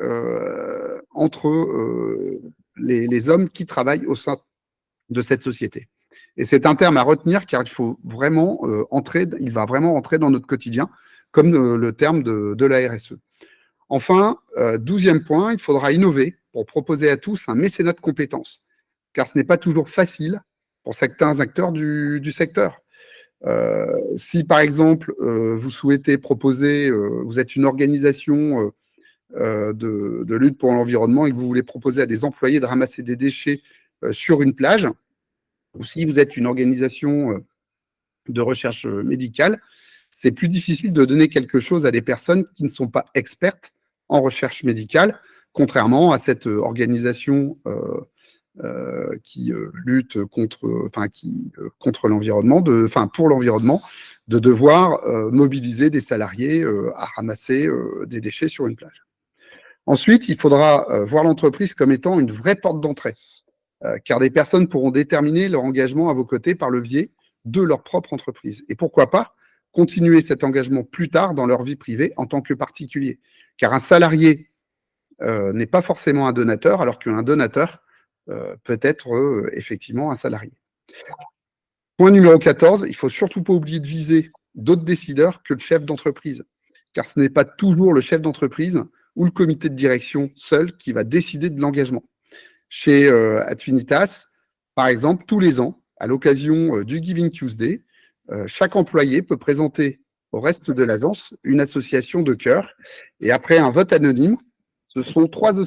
entre les hommes qui travaillent au sein de cette société. Et c'est un terme à retenir car il faut vraiment il va vraiment entrer dans notre quotidien, comme le terme de la RSE. Enfin, 12e point, il faudra innover pour proposer à tous un mécénat de compétences, car ce n'est pas toujours facile pour certains acteurs du secteur. Si par exemple, vous souhaitez proposer, vous êtes une organisation de lutte pour l'environnement et que vous voulez proposer à des employés de ramasser des déchets sur une plage, ou si vous êtes une organisation de recherche médicale, c'est plus difficile de donner quelque chose à des personnes qui ne sont pas expertes en recherche médicale, contrairement à cette organisation qui lutte contre l'environnement, pour l'environnement, de devoir mobiliser des salariés à ramasser des déchets sur une plage. Ensuite, il faudra voir l'entreprise comme étant une vraie porte d'entrée, car des personnes pourront déterminer leur engagement à vos côtés par le biais de leur propre entreprise. Et pourquoi pas continuer cet engagement plus tard dans leur vie privée en tant que particulier. Car un salarié n'est pas forcément un donateur, alors qu'un donateur peut être effectivement un salarié. Point numéro 14, il ne faut surtout pas oublier de viser d'autres décideurs que le chef d'entreprise, car ce n'est pas toujours le chef d'entreprise ou le comité de direction seul qui va décider de l'engagement. Chez Adfinitas, par exemple, tous les ans, à l'occasion du Giving Tuesday, chaque employé peut présenter au reste de l'agence une association de cœur. Et après un vote anonyme, ce sont trois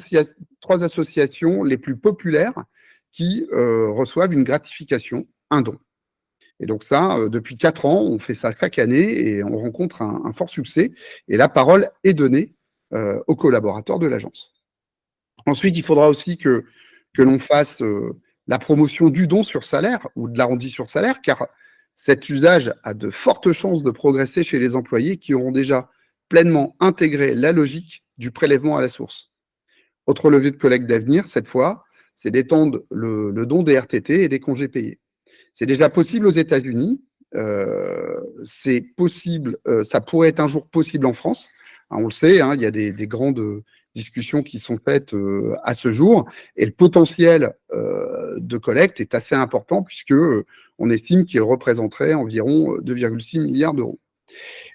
associations les plus populaires qui reçoivent une gratification, un don. Et donc ça, depuis 4 ans, on fait ça chaque année et on rencontre un fort succès. Et la parole est donnée aux collaborateurs de l'agence. Ensuite, il faudra aussi que l'on fasse la promotion du don sur salaire ou de l'arrondi sur salaire, car Cet usage a de fortes chances de progresser chez les employés qui auront déjà pleinement intégré la logique du prélèvement à la source. Autre levier de collecte d'avenir, cette fois, c'est d'étendre le don des RTT et des congés payés. C'est déjà possible aux États-Unis, c'est possible, ça pourrait être un jour possible en France. Hein, on le sait, hein, il y a des grandes discussions qui sont faites à ce jour, et le potentiel de collecte est assez important puisque on estime qu'il représenterait environ 2,6 milliards d'euros.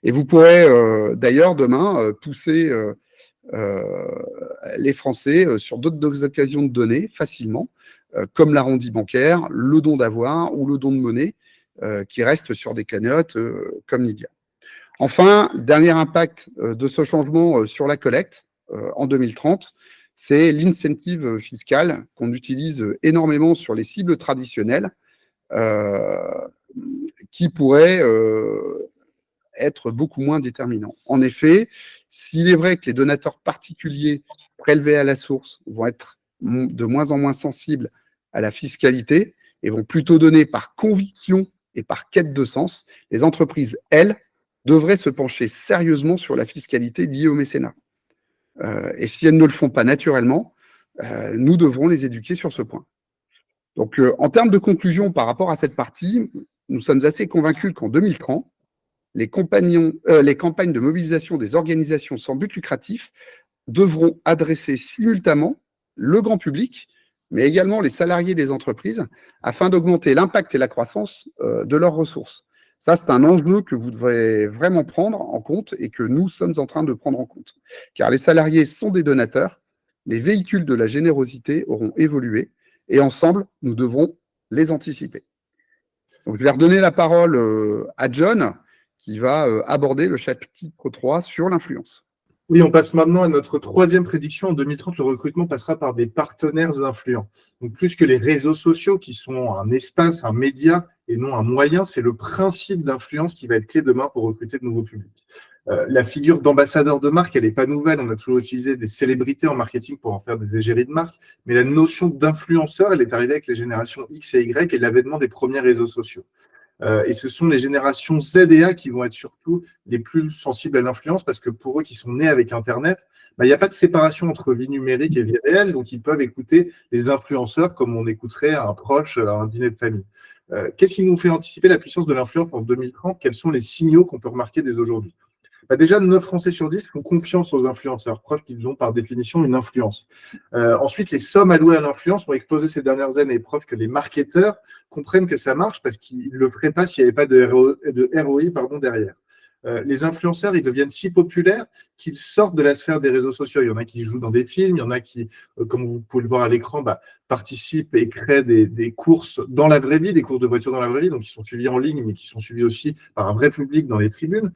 Et vous pourrez d'ailleurs demain pousser les Français sur d'autres occasions de donner facilement, comme l'arrondi bancaire, le don d'avoir ou le don de monnaie, qui restent sur des cagnottes comme Lydia. Enfin, dernier impact de ce changement sur la collecte en 2030, c'est l'incentive fiscal qu'on utilise énormément sur les cibles traditionnelles, qui pourrait être beaucoup moins déterminant. En effet, s'il est vrai que les donateurs particuliers prélevés à la source vont être de moins en moins sensibles à la fiscalité et vont plutôt donner par conviction et par quête de sens, les entreprises, elles, devraient se pencher sérieusement sur la fiscalité liée au mécénat. Et si elles ne le font pas naturellement, nous devrons les éduquer sur ce point. Donc, en termes de conclusion par rapport à cette partie, nous sommes assez convaincus qu'en 2030, les campagnes de mobilisation des organisations sans but lucratif devront adresser simultanément le grand public, mais également les salariés des entreprises, afin d'augmenter l'impact et la croissance de leurs ressources. Ça, c'est un enjeu que vous devrez vraiment prendre en compte et que nous sommes en train de prendre en compte. Car les salariés sont des donateurs, les véhicules de la générosité auront évolué et ensemble, nous devrons les anticiper. Donc, je vais redonner la parole à John, qui va aborder le chapitre 3 sur l'influence. Oui, on passe maintenant à notre troisième prédiction. En 2030, le recrutement passera par des partenaires influents. Donc, plus que les réseaux sociaux qui sont un espace, un média et non un moyen, c'est le principe d'influence qui va être clé demain pour recruter de nouveaux publics. La figure d'ambassadeur de marque, elle n'est pas nouvelle. On a toujours utilisé des célébrités en marketing pour en faire des égéries de marque. Mais la notion d'influenceur, elle est arrivée avec les générations X et Y et l'avènement des premiers réseaux sociaux. Et ce sont les générations Z et A qui vont être surtout les plus sensibles à l'influence parce que pour eux qui sont nés avec Internet, il n'y a pas de séparation entre vie numérique et vie réelle, donc ils peuvent écouter les influenceurs comme on écouterait un proche à un dîner de famille. Qu'est-ce qui nous fait anticiper la puissance de l'influence en 2030 ? Quels sont les signaux qu'on peut remarquer dès aujourd'hui ? Déjà, 9 Français sur 10 font confiance aux influenceurs, preuve qu'ils ont par définition une influence. Ensuite, les sommes allouées à l'influence ont explosé ces dernières années, preuve que les marketeurs comprennent que ça marche parce qu'ils ne le feraient pas s'il n'y avait pas de ROI derrière. Les influenceurs, ils deviennent si populaires qu'ils sortent de la sphère des réseaux sociaux. Il y en a qui jouent dans des films, il y en a qui, comme vous pouvez le voir à l'écran, participent et créent des courses dans la vraie vie, des courses de voitures dans la vraie vie, donc qui sont suivis en ligne, mais qui sont suivis aussi par un vrai public dans les tribunes.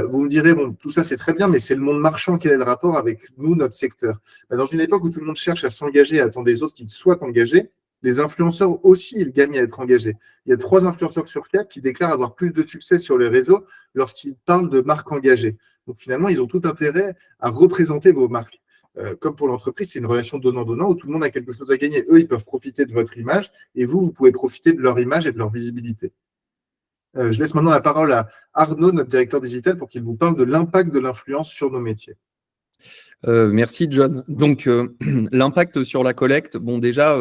Vous me direz, bon, tout ça c'est très bien, mais c'est le monde marchand, quel est le rapport avec nous, notre secteur ? Dans une époque où tout le monde cherche à s'engager et attend des autres qu'ils soient engagés, les influenceurs aussi, ils gagnent à être engagés. Il y a 3 influenceurs sur 4 qui déclarent avoir plus de succès sur les réseaux lorsqu'ils parlent de marques engagées. Donc finalement, ils ont tout intérêt à représenter vos marques. Comme pour l'entreprise, c'est une relation donnant-donnant où tout le monde a quelque chose à gagner. Eux, ils peuvent profiter de votre image et vous pouvez profiter de leur image et de leur visibilité. Je laisse maintenant la parole à Arnaud, notre directeur digital, pour qu'il vous parle de l'impact de l'influence sur nos métiers. Merci, John. Donc, l'impact sur la collecte, bon, déjà,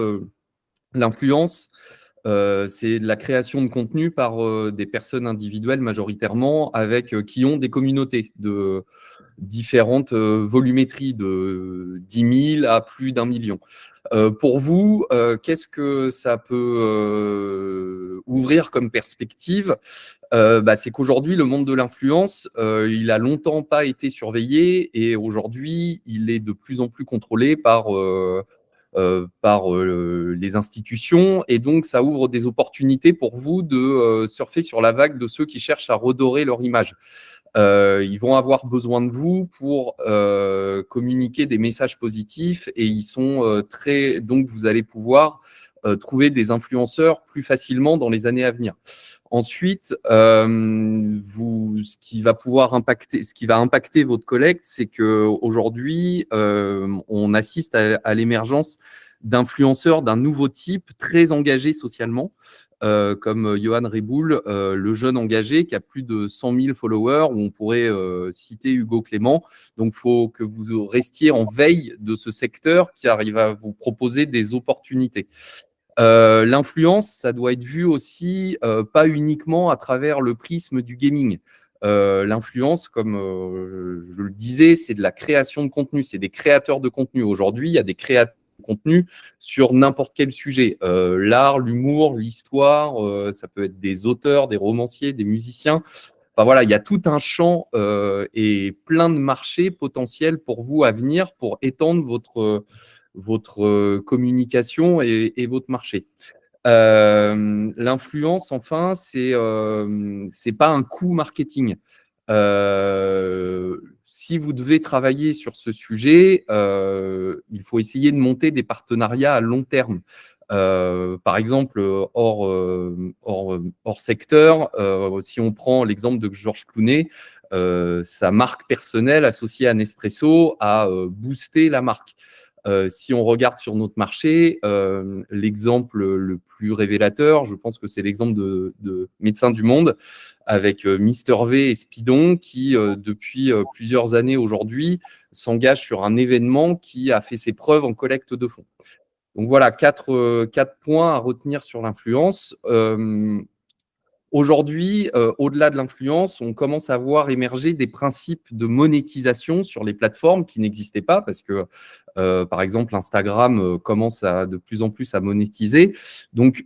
l'influence, c'est la création de contenu par des personnes individuelles majoritairement avec qui ont des communautés de différentes volumétries de 10 000 à plus d'1 million. Pour vous, qu'est-ce que ça peut ouvrir comme perspective ? C'est qu'aujourd'hui, le monde de l'influence, il a longtemps pas été surveillé et aujourd'hui, il est de plus en plus contrôlé par les institutions et donc ça ouvre des opportunités pour vous de surfer sur la vague de ceux qui cherchent à redorer leur image. Ils vont avoir besoin de vous pour communiquer des messages positifs et ils sont donc vous allez pouvoir trouver des influenceurs plus facilement dans les années à venir. Ensuite, ce qui va impacter votre collecte, c'est qu'aujourd'hui, on assiste à l'émergence d'influenceurs d'un nouveau type, très engagés socialement, comme Johan Reboul, le jeune engagé qui a plus de 100 000 followers, où on pourrait citer Hugo Clément. Donc, il faut que vous restiez en veille de ce secteur qui arrive à vous proposer des opportunités. L'influence, ça doit être vu aussi pas uniquement à travers le prisme du gaming. L'influence, comme je le disais, c'est de la création de contenu, c'est des créateurs de contenu. Aujourd'hui, il y a des créateurs de contenu sur n'importe quel sujet. L'art, l'humour, l'histoire, ça peut être des auteurs, des romanciers, des musiciens. Enfin voilà, il y a tout un champ et plein de marchés potentiels pour vous à venir pour étendre votre communication et votre marché. L'influence, enfin, c'est pas un coût marketing. Si vous devez travailler sur ce sujet, il faut essayer de monter des partenariats à long terme. Par exemple, hors secteur, si on prend l'exemple de Georges Clooney, sa marque personnelle associée à Nespresso a boosté la marque. Si on regarde sur notre marché, l'exemple le plus révélateur, je pense que c'est l'exemple de Médecins du Monde avec Mister V et Speedon qui, depuis plusieurs années aujourd'hui, s'engagent sur un événement qui a fait ses preuves en collecte de fonds. Donc voilà, quatre points à retenir sur l'influence. Aujourd'hui, au-delà de l'influence, on commence à voir émerger des principes de monétisation sur les plateformes qui n'existaient pas parce que, par exemple, Instagram commence de plus en plus à monétiser. Donc,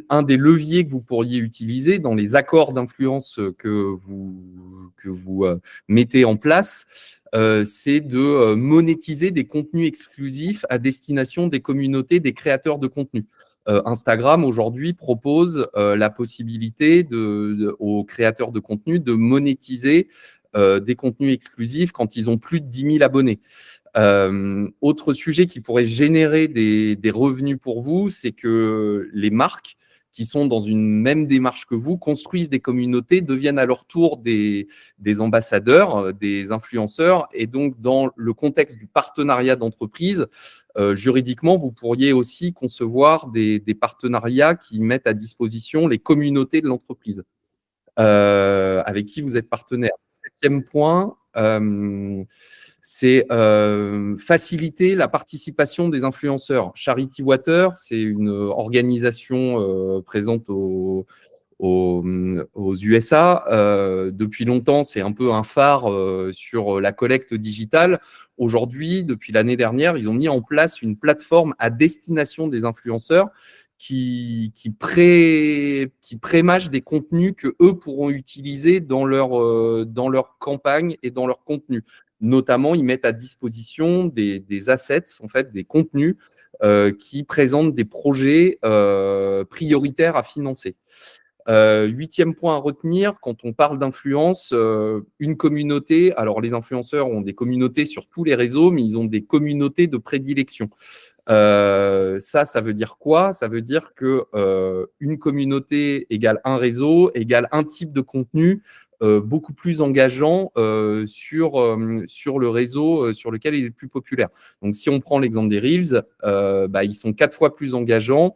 un des leviers que vous pourriez utiliser dans les accords d'influence que vous mettez en place, c'est de monétiser des contenus exclusifs à destination des communautés des créateurs de contenu. Instagram aujourd'hui propose la possibilité aux créateurs de contenu de monétiser des contenus exclusifs quand ils ont plus de 10 000 abonnés. Autre sujet qui pourrait générer des revenus pour vous, c'est que les marques qui sont dans une même démarche que vous construisent des communautés, deviennent à leur tour des ambassadeurs, des influenceurs. Et donc, dans le contexte du partenariat d'entreprise, juridiquement, vous pourriez aussi concevoir des partenariats qui mettent à disposition les communautés de l'entreprise avec qui vous êtes partenaire. 7e point, c'est faciliter la participation des influenceurs. Charity Water, c'est une organisation présente aux USA. Depuis longtemps, c'est un peu un phare sur la collecte digitale. Aujourd'hui, depuis l'année dernière, ils ont mis en place une plateforme à destination des influenceurs qui prémâchent des contenus que eux pourront utiliser dans leur campagne et dans leur contenu. Notamment, ils mettent à disposition des assets, en fait, des contenus qui présentent des projets prioritaires à financer. 8e point à retenir, quand on parle d'influence, une communauté, alors les influenceurs ont des communautés sur tous les réseaux, mais ils ont des communautés de prédilection. Ça veut dire quoi? Ça veut dire que une communauté égale un réseau, égale un type de contenu beaucoup plus engageant sur le réseau sur lequel il est le plus populaire. Donc, si on prend l'exemple des Reels, ils sont 4 fois plus engageants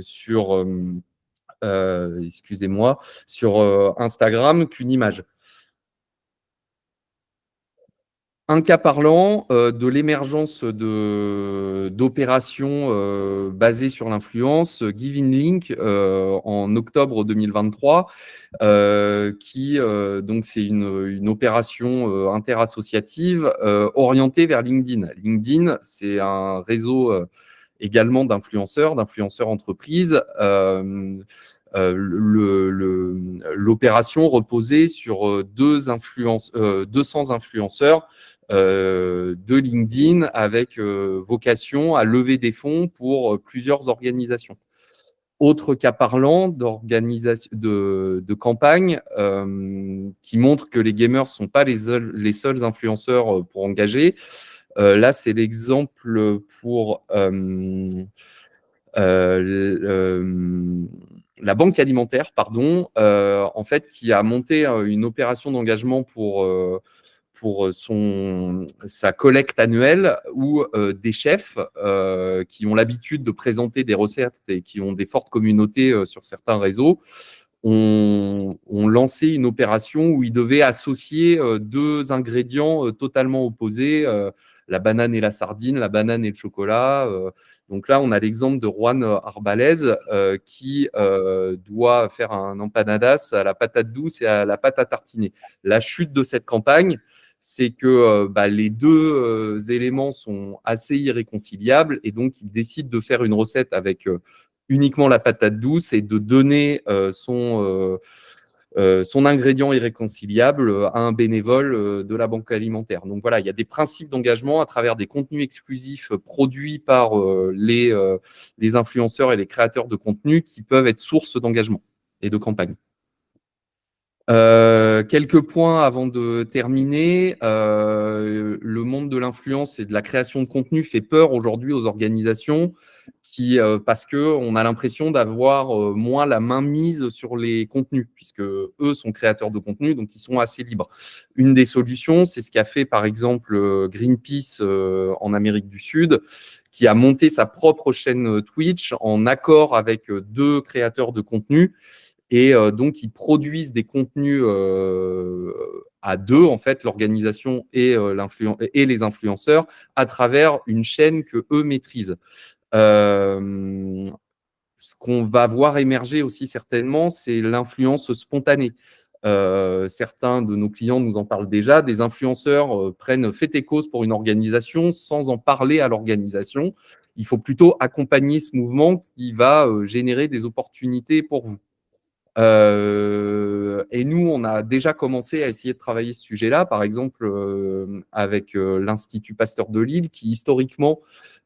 sur Instagram qu'une image. Un cas parlant de l'émergence d'opérations basées sur l'influence, Giving Link en octobre 2023, qui donc c'est une opération interassociative orientée vers LinkedIn. LinkedIn, c'est un réseau également d'influenceurs entreprises. L'opération reposait sur 200 influenceurs de LinkedIn avec vocation à lever des fonds pour plusieurs organisations. Autre cas parlant de campagne qui montre que les gamers ne sont pas les seuls influenceurs pour engager. Là, c'est l'exemple pour la banque alimentaire, en fait, qui a monté une opération d'engagement pour pour sa collecte annuelle où des chefs qui ont l'habitude de présenter des recettes et qui ont des fortes communautés sur certains réseaux ont lancé une opération où ils devaient associer deux ingrédients totalement opposés, la banane et la sardine, la banane et le chocolat. Donc là, on a l'exemple de Juan Arbalez qui doit faire un empanadas à la patate douce et à la pâte à tartiner. La chute de cette campagne, c'est que les deux éléments sont assez irréconciliables et donc il décide de faire une recette avec uniquement la patate douce et de donner son ingrédient irréconciliable à un bénévole de la banque alimentaire. Donc voilà, il y a des principes d'engagement à travers des contenus exclusifs produits par les influenceurs et les créateurs de contenu qui peuvent être source d'engagement et de campagne. Quelques points avant de terminer. Le monde de l'influence et de la création de contenu fait peur aujourd'hui aux organisations parce qu'on a l'impression d'avoir moins la main mise sur les contenus, puisque eux sont créateurs de contenu, donc ils sont assez libres. Une des solutions, c'est ce qu'a fait par exemple Greenpeace en Amérique du Sud, qui a monté sa propre chaîne Twitch en accord avec deux créateurs de contenu. Et donc, ils produisent des contenus à deux, en fait, l'organisation et les influenceurs, à travers une chaîne que eux maîtrisent. Ce qu'on va voir émerger aussi certainement, c'est l'influence spontanée. Certains de nos clients nous en parlent déjà. Des influenceurs prennent fait et cause pour une organisation sans en parler à l'organisation. Il faut plutôt accompagner ce mouvement qui va générer des opportunités pour vous. Et nous, on a déjà commencé à essayer de travailler ce sujet-là, par exemple avec l'Institut Pasteur de Lille, qui historiquement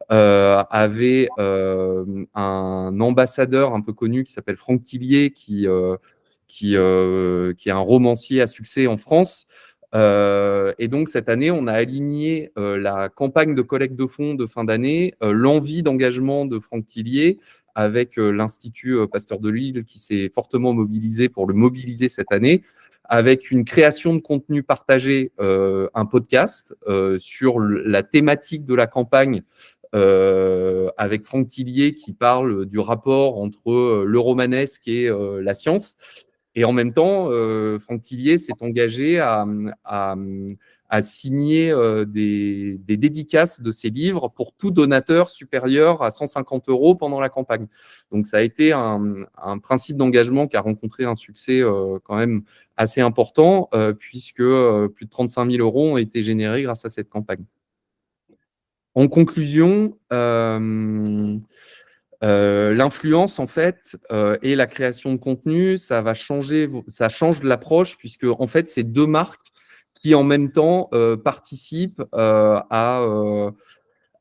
avait un ambassadeur un peu connu qui s'appelle Franck Tillier, qui est un romancier à succès en France. Et donc, cette année, on a aligné la campagne de collecte de fonds de fin d'année, l'envie d'engagement de Franck Tillier avec l'Institut Pasteur de Lille qui s'est fortement mobilisé pour le mobiliser cette année, avec une création de contenu partagé, un podcast sur la thématique de la campagne avec Franck Tillier qui parle du rapport entre le romanesque et la science. Et en même temps, Franck Tillier s'est engagé à signer des dédicaces de ses livres pour tout donateur supérieur à 150 € pendant la campagne. Donc, ça a été un principe d'engagement qui a rencontré un succès quand même assez important, puisque plus de 35 000 € ont été générés grâce à cette campagne. En conclusion, l'influence, en fait, et la création de contenu, ça change l'approche, puisque, en fait, c'est deux marques qui, en même temps, participent à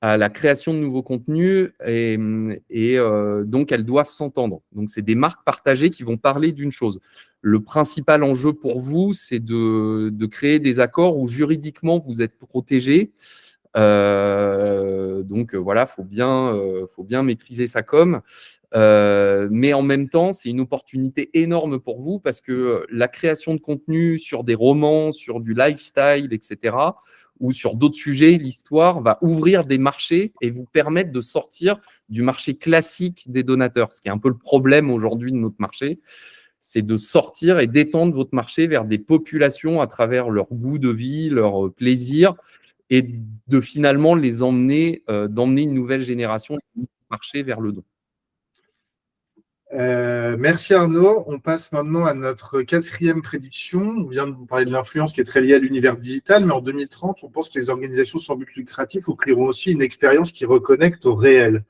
la création de nouveaux contenus et donc, elles doivent s'entendre. Donc, c'est des marques partagées qui vont parler d'une chose. Le principal enjeu pour vous, c'est de créer des accords où juridiquement, vous êtes protégés. Donc voilà, faut bien maîtriser sa com, mais en même temps, c'est une opportunité énorme pour vous parce que la création de contenu sur des romans, sur du lifestyle, etc., ou sur d'autres sujets, l'histoire va ouvrir des marchés et vous permettre de sortir du marché classique des donateurs, ce qui est un peu le problème aujourd'hui de notre marché. C'est de sortir et d'étendre votre marché vers des populations à travers leur goût de vie, leur plaisir, et de finalement les emmener, d'emmener une nouvelle génération du marché vers le don. Merci Arnaud. On passe maintenant à notre quatrième prédiction. On vient de vous parler de l'influence qui est très liée à l'univers digital, mais en 2030, on pense que les organisations sans but lucratif offriront aussi une expérience qui reconnecte au réel.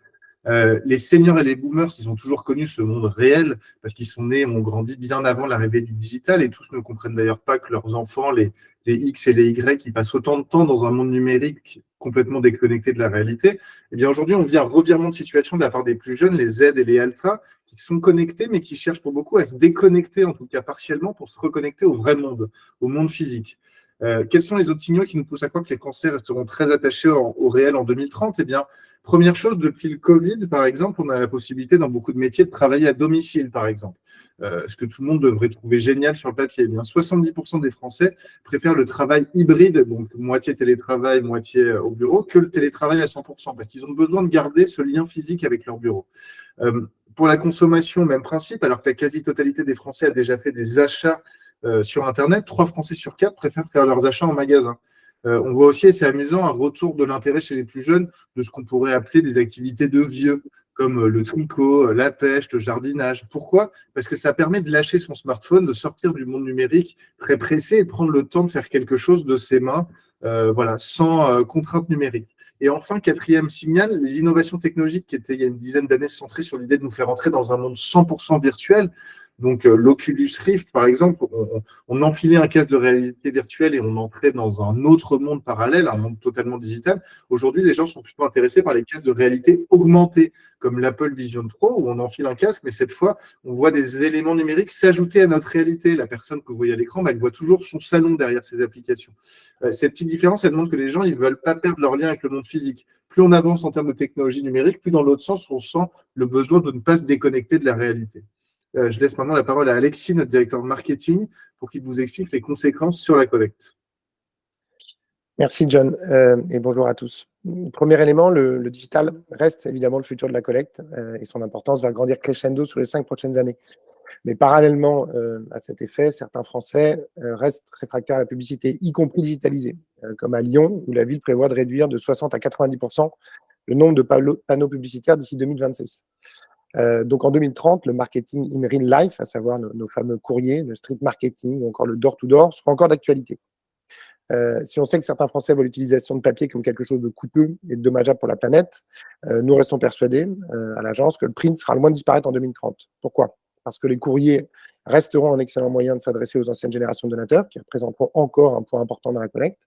Les seniors et les boomers, ils ont toujours connu ce monde réel parce qu'ils sont nés, ont grandi bien avant l'arrivée du digital et tous ne comprennent d'ailleurs pas que leurs enfants, les X et les Y, qui passent autant de temps dans un monde numérique complètement déconnecté de la réalité. Eh bien, aujourd'hui, on vit un revirement de situation de la part des plus jeunes, les Z et les alpha, qui sont connectés, mais qui cherchent pour beaucoup à se déconnecter, en tout cas partiellement, pour se reconnecter au vrai monde, au monde physique. Quels sont les autres signaux qui nous poussent à croire que les Français resteront très attachés au réel en 2030 ? Eh bien, Première chose, depuis le Covid, par exemple, on a la possibilité dans beaucoup de métiers de travailler à domicile, par exemple. Ce que tout le monde devrait trouver génial sur le papier. Eh bien, 70% des Français préfèrent le travail hybride, donc moitié télétravail, moitié au bureau, que le télétravail à 100%, parce qu'ils ont besoin de garder ce lien physique avec leur bureau. Pour la consommation, même principe, alors que la quasi-totalité des Français a déjà fait des achats sur Internet, 3 Français sur 4 préfèrent faire leurs achats en magasin. On voit aussi, et c'est amusant, un retour de l'intérêt chez les plus jeunes de ce qu'on pourrait appeler des activités de vieux, comme le tricot, la pêche, le jardinage. Pourquoi? Parce que ça permet de lâcher son smartphone, de sortir du monde numérique très pressé et de prendre le temps de faire quelque chose de ses mains, voilà, sans contrainte numérique. Et enfin, 4e signal, les innovations technologiques qui étaient il y a une dizaine d'années centrées sur l'idée de nous faire entrer dans un monde 100% virtuel. Donc, l'Oculus Rift, par exemple, on enfilait un casque de réalité virtuelle et on entrait dans un autre monde parallèle, un monde totalement digital. Aujourd'hui, les gens sont plutôt intéressés par les casques de réalité augmentée, comme l'Apple Vision Pro, où on enfile un casque, mais cette fois, on voit des éléments numériques s'ajouter à notre réalité. La personne que vous voyez à l'écran, elle voit toujours son salon derrière ses applications. Cette petite différence, elle montre que les gens, ils ne veulent pas perdre leur lien avec le monde physique. Plus on avance en termes de technologie numérique, plus dans l'autre sens, on sent le besoin de ne pas se déconnecter de la réalité. Je laisse maintenant la parole à Alexis, notre directeur de marketing, pour qu'il vous explique les conséquences sur la collecte. Merci John et bonjour à tous. Premier élément, le digital reste évidemment le futur de la collecte et son importance va grandir crescendo sur les 5 prochaines années. Mais parallèlement à cet effet, certains Français restent réfractaires à la publicité, y compris digitalisée, comme à Lyon, où la ville prévoit de réduire de 60 à 90% le nombre de panneaux publicitaires d'ici 2026. Donc en 2030, le marketing in real life, à savoir nos fameux courriers, le street marketing ou encore le door-to-door, sera encore d'actualité. Si on sait que certains Français voient l'utilisation de papier comme quelque chose de coûteux et de dommageable pour la planète, nous restons persuadés à l'agence que le print sera loin de disparaître en 2030. Pourquoi? Parce que les courriers resteront un excellent moyen de s'adresser aux anciennes générations de donateurs, qui représenteront encore un point important dans la collecte.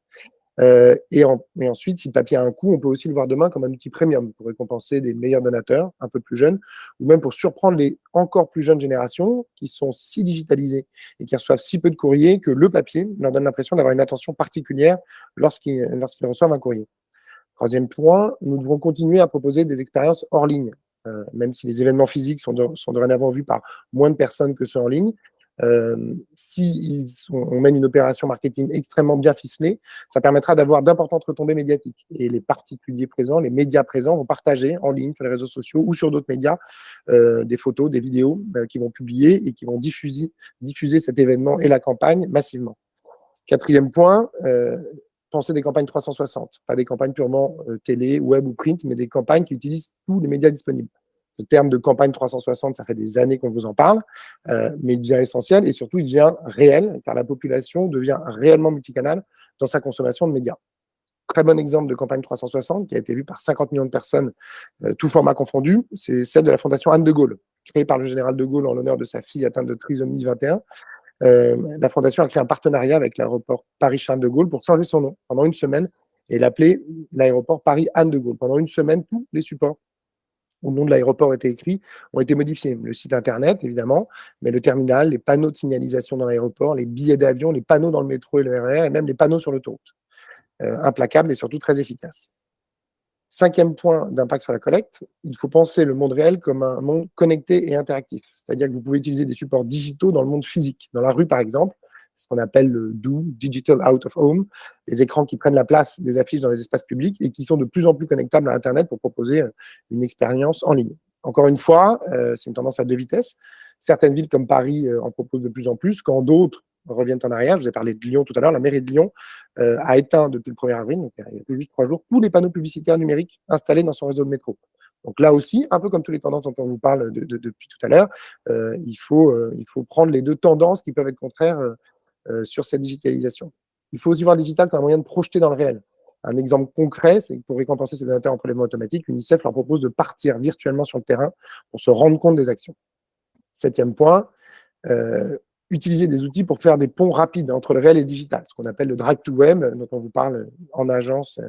Et ensuite, si le papier a un coût, on peut aussi le voir demain comme un outil premium pour récompenser des meilleurs donateurs, un peu plus jeunes, ou même pour surprendre les encore plus jeunes générations qui sont si digitalisées et qui reçoivent si peu de courriers que le papier leur donne l'impression d'avoir une attention particulière lorsqu'ils reçoivent un courrier. Troisième point, nous devons continuer à proposer des expériences hors ligne, même si les événements physiques sont dorénavant vus par moins de personnes que ceux en ligne. On mène une opération marketing extrêmement bien ficelée, ça permettra d'avoir d'importantes retombées médiatiques. Et les particuliers présents, les médias présents vont partager en ligne sur les réseaux sociaux ou sur d'autres médias des photos, des vidéos qu'ils vont publier et qui vont diffuser cet événement et la campagne massivement. Quatrième point, penser des campagnes 360, pas des campagnes purement télé, web ou print, mais des campagnes qui utilisent tous les médias disponibles. Ce terme de campagne 360, ça fait des années qu'on vous en parle, mais il devient essentiel et surtout il devient réel, car la population devient réellement multicanale dans sa consommation de médias. Très bon exemple de campagne 360 qui a été vue par 50 millions de personnes, tout format confondu, c'est celle de la Fondation Anne de Gaulle, créée par le général de Gaulle en l'honneur de sa fille atteinte de trisomie 21. La Fondation a créé un partenariat avec l'aéroport Paris-Charles de Gaulle pour changer son nom pendant une semaine et l'appeler l'aéroport Paris-Anne de Gaulle. Pendant une semaine, tous les supports où le nom de l'aéroport était écrit, ont été modifiés. Le site internet, évidemment, mais le terminal, les panneaux de signalisation dans l'aéroport, les billets d'avion, les panneaux dans le métro et le RER, et même les panneaux sur l'autoroute. Implacable et surtout très efficace. 5e point d'impact sur la collecte, il faut penser le monde réel comme un monde connecté et interactif. C'est-à-dire que vous pouvez utiliser des supports digitaux dans le monde physique. Dans la rue, par exemple, ce qu'on appelle le DOO, Digital Out of Home, des écrans qui prennent la place des affiches dans les espaces publics et qui sont de plus en plus connectables à Internet pour proposer une expérience en ligne. Encore une fois, c'est une tendance à 2 vitesses. Certaines villes comme Paris en proposent de plus en plus, quand d'autres reviennent en arrière. Je vous ai parlé de Lyon tout à l'heure. La mairie de Lyon a éteint depuis le 1er avril, donc il y a tout juste 3 jours, tous les panneaux publicitaires numériques installés dans son réseau de métro. Donc là aussi, un peu comme toutes les tendances dont on vous parle depuis tout à l'heure, il faut prendre les deux tendances qui peuvent être contraires sur cette digitalisation. Il faut aussi voir le digital comme un moyen de projeter dans le réel. Un exemple concret, c'est que pour récompenser ces donateurs en prélèvement automatique, l'UNICEF leur propose de partir virtuellement sur le terrain pour se rendre compte des actions. 7e point, utiliser des outils pour faire des ponts rapides entre le réel et le digital, ce qu'on appelle le drag to web, dont on vous parle en agence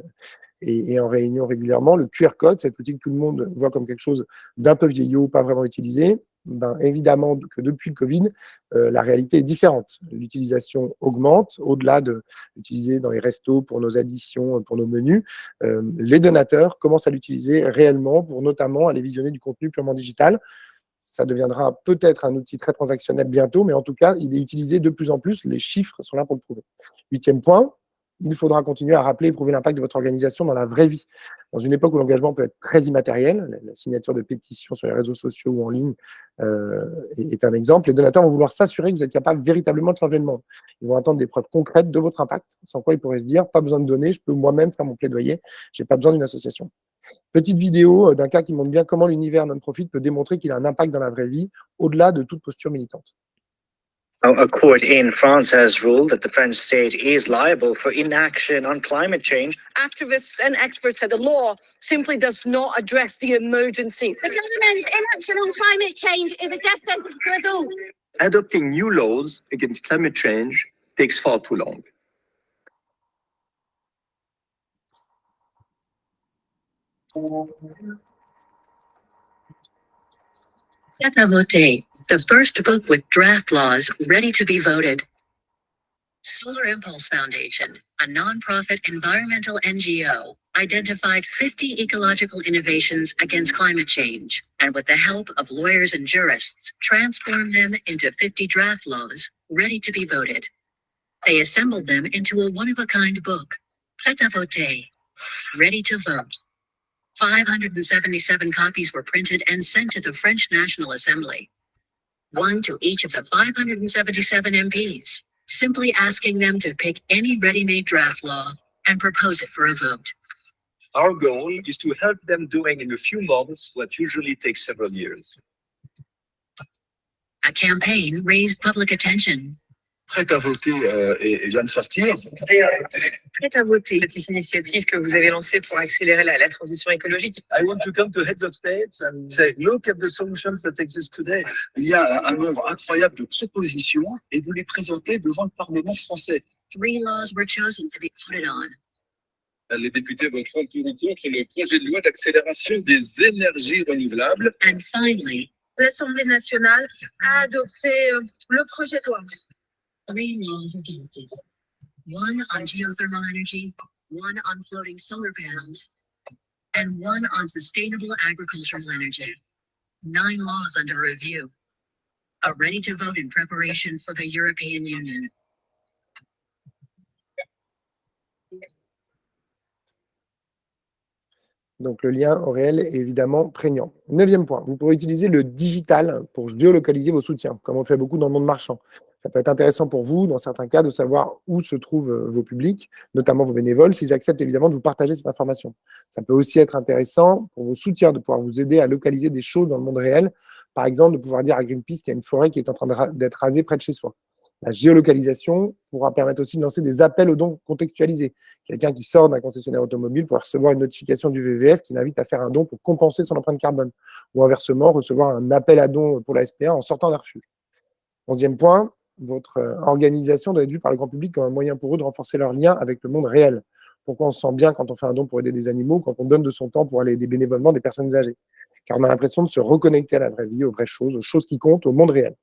et en réunion régulièrement. Le QR code, cet outil que tout le monde voit comme quelque chose d'un peu vieillot, pas vraiment utilisé, ben, évidemment que depuis le Covid, la réalité est différente. L'utilisation augmente, au-delà de l'utiliser dans les restos pour nos additions, pour nos menus. Les donateurs commencent à l'utiliser réellement pour notamment aller visionner du contenu purement digital. Ça deviendra peut-être un outil très transactionnel bientôt, mais en tout cas, il est utilisé de plus en plus. Les chiffres sont là pour le prouver. 8e point, il faudra continuer à rappeler et prouver l'impact de votre organisation dans la vraie vie. Dans une époque où l'engagement peut être très immatériel, la signature de pétitions sur les réseaux sociaux ou en ligne est un exemple, les donateurs vont vouloir s'assurer que vous êtes capable véritablement de changer le monde. Ils vont attendre des preuves concrètes de votre impact, sans quoi ils pourraient se dire, pas besoin de donner, je peux moi-même faire mon plaidoyer, je n'ai pas besoin d'une association. Petite vidéo d'un cas qui montre bien comment l'univers non-profit peut démontrer qu'il a un impact dans la vraie vie, au-delà de toute posture militante. A court in France has ruled that the French state is liable for inaction on climate change. Activists and experts said the law simply does not address the emergency. The government's inaction on climate change is a death sentence for us all. Adopting new laws against climate change takes far too long. Prêt à voter, the first book with draft laws ready to be voted. Solar Impulse Foundation, a nonprofit environmental NGO, identified 50 ecological innovations against climate change, and with the help of lawyers and jurists, transformed them into 50 draft laws ready to be voted. They assembled them into a one-of-a-kind book, Prêt à voter, ready to vote. 577 copies were printed and sent to the French National Assembly, one to each of the 577 MPs, simply asking them to pick any ready-made draft law and propose it for a vote. Our goal is to help them doing in a few months what usually takes several years. A campaign raised public attention. Prêt à voter vient de sortir. Prêt à voter. Cette initiative que vous avez lancée pour accélérer la transition écologique. I want to come to heads of states and say, look at the solutions that exist today. Il y a un nombre incroyable de propositions et vous les présentez devant le Parlement français. 3 laws were chosen to be voted on. Les députés voteront pour ou contre le projet de loi d'accélération des énergies renouvelables. And finally, L'Assemblée nationale a adopté le projet de loi. 3 laws adopted. One on geothermal energy, one on floating solar panels, and one on sustainable agricultural energy. 9 laws under review. Are ready to vote in preparation for the European Union. Donc, le lien au réel est évidemment prégnant. 9e point, vous pourrez utiliser le digital pour géolocaliser vos soutiens, comme on le fait beaucoup dans le monde marchand. Ça peut être intéressant pour vous, dans certains cas, de savoir où se trouvent vos publics, notamment vos bénévoles, s'ils acceptent évidemment de vous partager cette information. Ça peut aussi être intéressant pour vos soutiens de pouvoir vous aider à localiser des choses dans le monde réel. Par exemple, de pouvoir dire à Greenpeace qu'il y a une forêt qui est en train d'être rasée près de chez soi. La géolocalisation pourra permettre aussi de lancer des appels aux dons contextualisés. Quelqu'un qui sort d'un concessionnaire automobile pourra recevoir une notification du VVF qui l'invite à faire un don pour compenser son empreinte carbone. Ou inversement, recevoir un appel à don pour la SPA en sortant d'un refuge. 11e point, votre organisation doit être vue par le grand public comme un moyen pour eux de renforcer leur lien avec le monde réel. Pourquoi on se sent bien quand on fait un don pour aider des animaux, quand on donne de son temps pour aller aider bénévolement des personnes âgées? Car on a l'impression de se reconnecter à la vraie vie, aux choses qui comptent, au monde réel.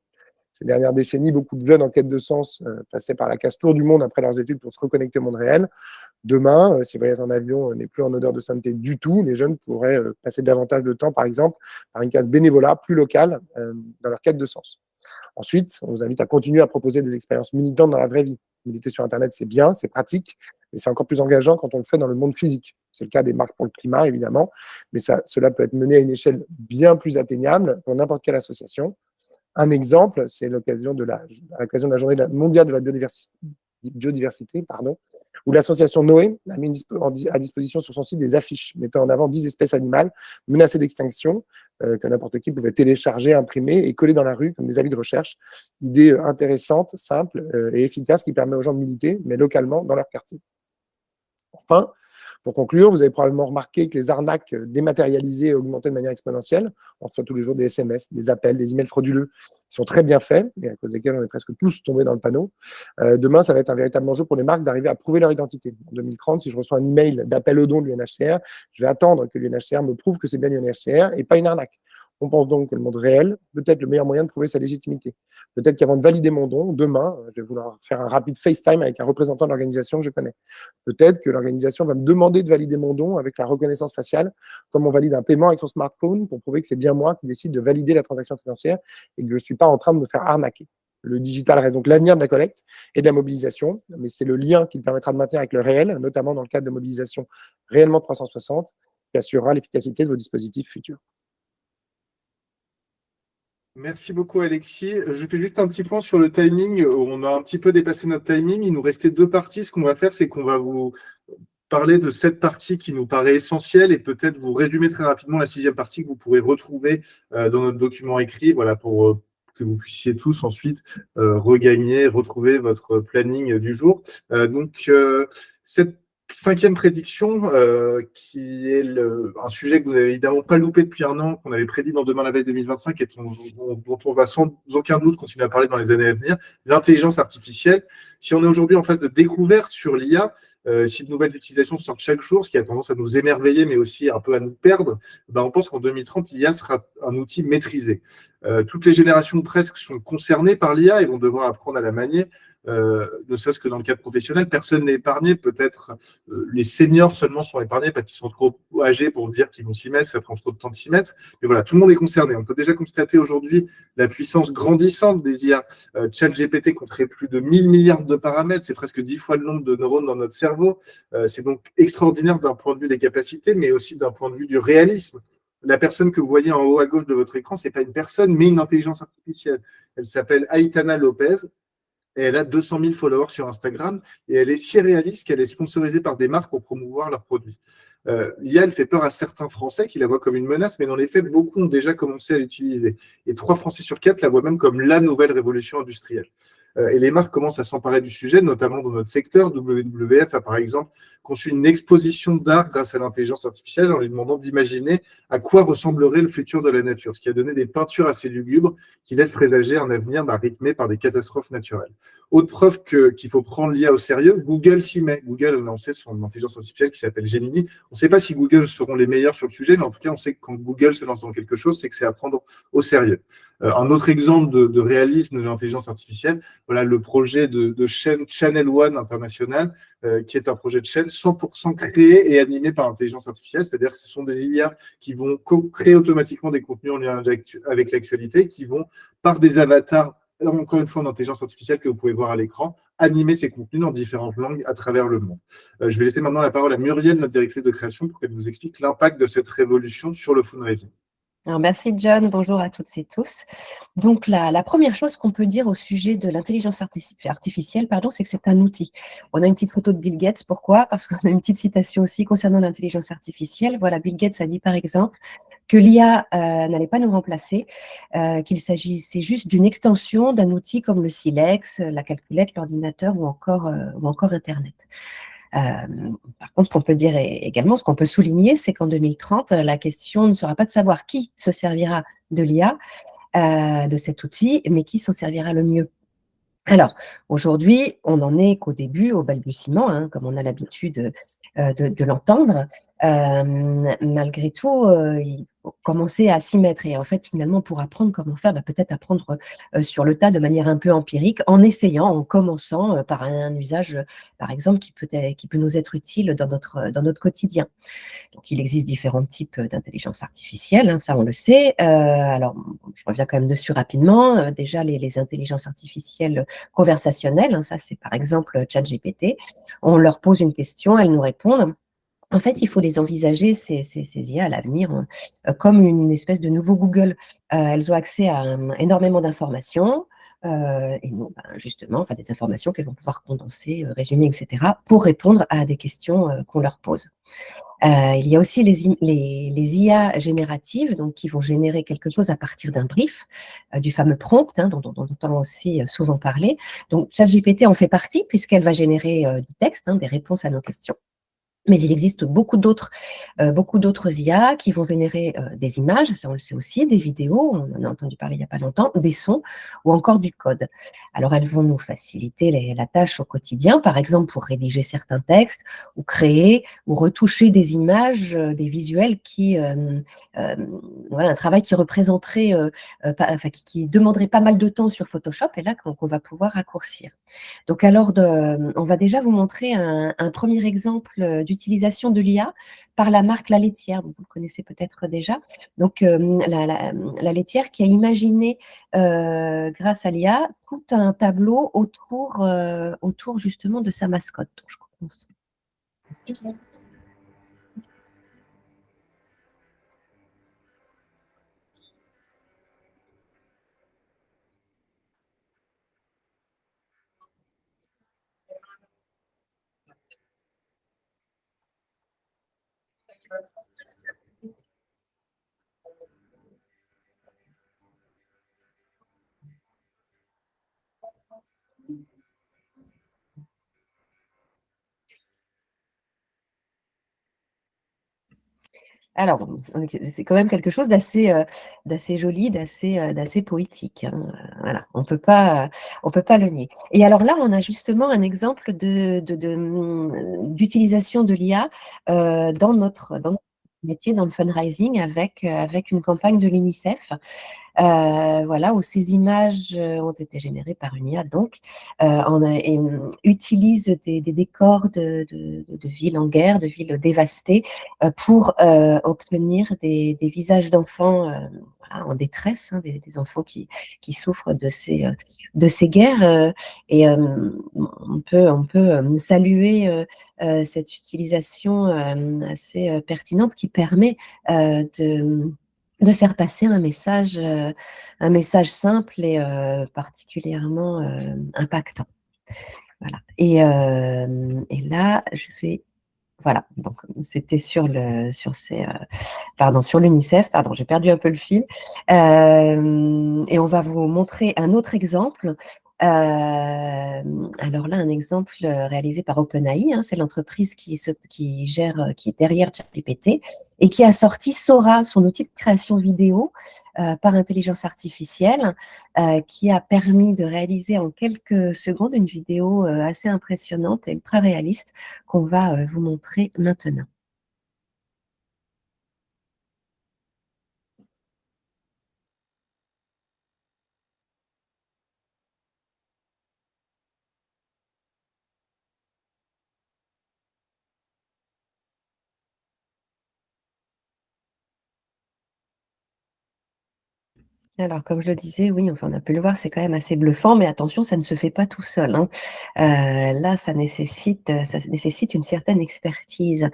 Ces dernières décennies, beaucoup de jeunes en quête de sens passaient par la case tour du monde après leurs études pour se reconnecter au monde réel. Demain, si le voyage en avion n'est plus en odeur de sainteté du tout, les jeunes pourraient passer davantage de temps, par exemple, par une case bénévolat plus locale dans leur quête de sens. Ensuite, on vous invite à continuer à proposer des expériences militantes dans la vraie vie. Militer sur Internet, c'est bien, c'est pratique, mais c'est encore plus engageant quand on le fait dans le monde physique. C'est le cas des marches pour le climat, évidemment, mais cela peut être mené à une échelle bien plus atteignable pour n'importe quelle association. Un exemple, c'est à l'occasion de la journée mondiale de la biodiversité, où l'association Noé a mis à disposition sur son site des affiches mettant en avant 10 espèces animales menacées d'extinction que n'importe qui pouvait télécharger, imprimer et coller dans la rue comme des avis de recherche. Idée intéressante, simple et efficace qui permet aux gens de militer, mais localement dans leur quartier. Enfin, Pour conclure, vous avez probablement remarqué que les arnaques dématérialisées ont augmenté de manière exponentielle. On reçoit tous les jours des SMS, des appels, des emails frauduleux qui sont très bien faits et à cause desquels on est presque tous tombés dans le panneau. Demain, ça va être un véritable enjeu pour les marques d'arriver à prouver leur identité. En 2030, si je reçois un email d'appel au don de l'UNHCR, je vais attendre que l'UNHCR me prouve que c'est bien l'UNHCR et pas une arnaque. On pense donc que le monde réel peut être le meilleur moyen de prouver sa légitimité. Peut-être qu'avant de valider mon don, demain, je vais vouloir faire un rapide FaceTime avec un représentant de l'organisation que je connais. Peut-être que l'organisation va me demander de valider mon don avec la reconnaissance faciale, comme on valide un paiement avec son smartphone pour prouver que c'est bien moi qui décide de valider la transaction financière et que je ne suis pas en train de me faire arnaquer. Le digital reste donc l'avenir de la collecte et de la mobilisation, mais c'est le lien qui permettra de maintenir avec le réel, notamment dans le cadre de mobilisation réellement 360, qui assurera l'efficacité de vos dispositifs futurs. Merci beaucoup, Alexis. Je fais juste un petit point sur le timing. On a un petit peu dépassé notre timing. Il nous restait 2 parties. Ce qu'on va faire, c'est qu'on va vous parler de cette partie qui nous paraît essentielle et peut-être vous résumer très rapidement la 6e partie que vous pourrez retrouver dans notre document écrit, voilà, pour que vous puissiez tous ensuite retrouver votre planning du jour. Cette 5e prédiction, qui est un sujet que vous n'avez évidemment pas loupé depuis un an, qu'on avait prédit dans Demain la veille 2025 et dont on va sans aucun doute continuer à parler dans les années à venir, l'intelligence artificielle. Si on est aujourd'hui en phase de découverte sur l'IA, si de nouvelles utilisations sortent chaque jour, ce qui a tendance à nous émerveiller, mais aussi un peu à nous perdre, on pense qu'en 2030, l'IA sera un outil maîtrisé. Toutes les générations presque sont concernées par l'IA et vont devoir apprendre à la manier. Ne serait-ce que dans le cadre professionnel, personne n'est épargné. Peut-être les seniors seulement sont épargnés parce qu'ils sont trop âgés pour dire qu'ils vont s'y mettre, ça prend trop de temps de s'y mettre. Mais voilà, tout le monde est concerné. On peut déjà constater aujourd'hui la puissance grandissante des IA. ChatGPT compterait plus de 1000 milliards de paramètres, c'est presque 10 fois le nombre de neurones dans notre cerveau. C'est donc extraordinaire d'un point de vue des capacités, mais aussi d'un point de vue du réalisme. La personne que vous voyez en haut à gauche de votre écran, ce n'est pas une personne, mais une intelligence artificielle. Elle s'appelle Aitana Lopez. Et elle a 200 000 followers sur Instagram et elle est si réaliste qu'elle est sponsorisée par des marques pour promouvoir leurs produits. L'IA, elle fait peur à certains Français qui la voient comme une menace, mais dans les faits, beaucoup ont déjà commencé à l'utiliser. Et 3 Français sur 4 la voient même comme la nouvelle révolution industrielle. Et les marques commencent à s'emparer du sujet, notamment dans notre secteur. WWF a par exemple conçu une exposition d'art grâce à l'intelligence artificielle en lui demandant d'imaginer à quoi ressemblerait le futur de la nature, ce qui a donné des peintures assez lugubres qui laissent présager un avenir rythmé par des catastrophes naturelles. Autre preuve qu'il faut prendre l'IA au sérieux, Google s'y met. Google a lancé son intelligence artificielle qui s'appelle Gemini. On ne sait pas si Google seront les meilleurs sur le sujet, mais en tout cas, on sait que quand Google se lance dans quelque chose, c'est que c'est à prendre au sérieux. Un autre exemple de réalisme de l'intelligence artificielle, voilà le projet de chaîne Channel One International, qui est un projet de chaîne 100% créé et animé par intelligence artificielle, c'est-à-dire que ce sont des IA qui vont créer automatiquement des contenus en lien avec l'actualité, qui vont, par des avatars, encore une fois d'intelligence artificielle que vous pouvez voir à l'écran, animer ces contenus dans différentes langues à travers le monde. Je vais laisser maintenant la parole à Muriel, notre directrice de création, pour qu'elle vous explique l'impact de cette révolution sur le fundraising. Alors, merci John, bonjour à toutes et tous. Donc la première chose qu'on peut dire au sujet de l'intelligence artificielle, c'est que c'est un outil. On a une petite photo de Bill Gates, pourquoi? Parce qu'on a une petite citation aussi concernant l'intelligence artificielle. Voilà, Bill Gates a dit par exemple que l'IA n'allait pas nous remplacer, qu'il s'agissait juste d'une extension d'un outil comme le silex, la calculette, l'ordinateur ou encore Internet. Par contre, ce qu'on peut dire également, ce qu'on peut souligner, c'est qu'en 2030, la question ne sera pas de savoir qui se servira de l'IA, de cet outil, mais qui s'en servira le mieux. Alors, aujourd'hui, on n'en est qu'au début, au balbutiement, comme on a l'habitude de l'entendre. Malgré tout, il faut commencer à s'y mettre. Et en fait, finalement, pour apprendre comment faire, peut-être apprendre sur le tas de manière un peu empirique, en essayant, en commençant par un usage, par exemple, qui peut nous être utile dans notre quotidien. Donc, il existe différents types d'intelligence artificielle, ça on le sait. Alors, je reviens quand même dessus rapidement. Déjà, les intelligences artificielles conversationnelles, ça c'est par exemple ChatGPT. On leur pose une question, elles nous répondent. En fait, il faut les envisager, ces IA à l'avenir, comme une espèce de nouveau Google. Elles ont accès à énormément d'informations, et nous, justement, des informations qu'elles vont pouvoir condenser, résumer, etc., pour répondre à des questions qu'on leur pose. Il y a aussi les IA génératives, donc qui vont générer quelque chose à partir d'un brief, du fameux prompt, dont on entend aussi souvent parler. Donc, ChatGPT en fait partie, puisqu'elle va générer du texte, des réponses à nos questions. Mais il existe beaucoup d'autres IA qui vont générer des images, ça on le sait aussi, des vidéos, on en a entendu parler il n'y a pas longtemps, des sons ou encore du code. Alors elles vont nous faciliter la tâche au quotidien, par exemple pour rédiger certains textes ou créer ou retoucher des images, des visuels qui, voilà, un travail qui représenterait, qui demanderait pas mal de temps sur Photoshop et là qu'on va pouvoir raccourcir. Donc alors, on va déjà vous montrer un premier exemple d'utilisation de l'IA par la marque La Laitière, vous le connaissez peut-être déjà. Donc la laitière qui a imaginé, grâce à l'IA, tout un tableau autour justement de sa mascotte. Donc, je commence. Alors, c'est quand même quelque chose d'assez joli, d'assez poétique, hein. Voilà, on peut pas le nier. Et alors là, on a justement un exemple d'utilisation de l'IA dans notre métier, dans le fundraising, avec une campagne de l'UNICEF. Voilà, où ces images ont été générées par une IA, donc, utilise des décors de villes en guerre, de villes dévastées, pour obtenir des visages d'enfants voilà, en détresse, hein, des enfants qui souffrent de ces guerres. Et on peut saluer cette utilisation assez pertinente qui permet de faire passer un message simple et particulièrement impactant. Voilà. Et là, je vais... Voilà, donc c'était sur l'UNICEF, pardon, j'ai perdu un peu le fil. Et on va vous montrer un autre exemple. Alors là, un exemple réalisé par OpenAI, hein, c'est l'entreprise qui est derrière ChatGPT et qui a sorti Sora, son outil de création vidéo par intelligence artificielle, qui a permis de réaliser en quelques secondes une vidéo assez impressionnante et ultra réaliste qu'on va vous montrer maintenant. Alors, comme je le disais, oui, enfin, on a pu le voir, c'est quand même assez bluffant, mais attention, ça ne se fait pas tout seul, hein. Là, ça nécessite une certaine expertise.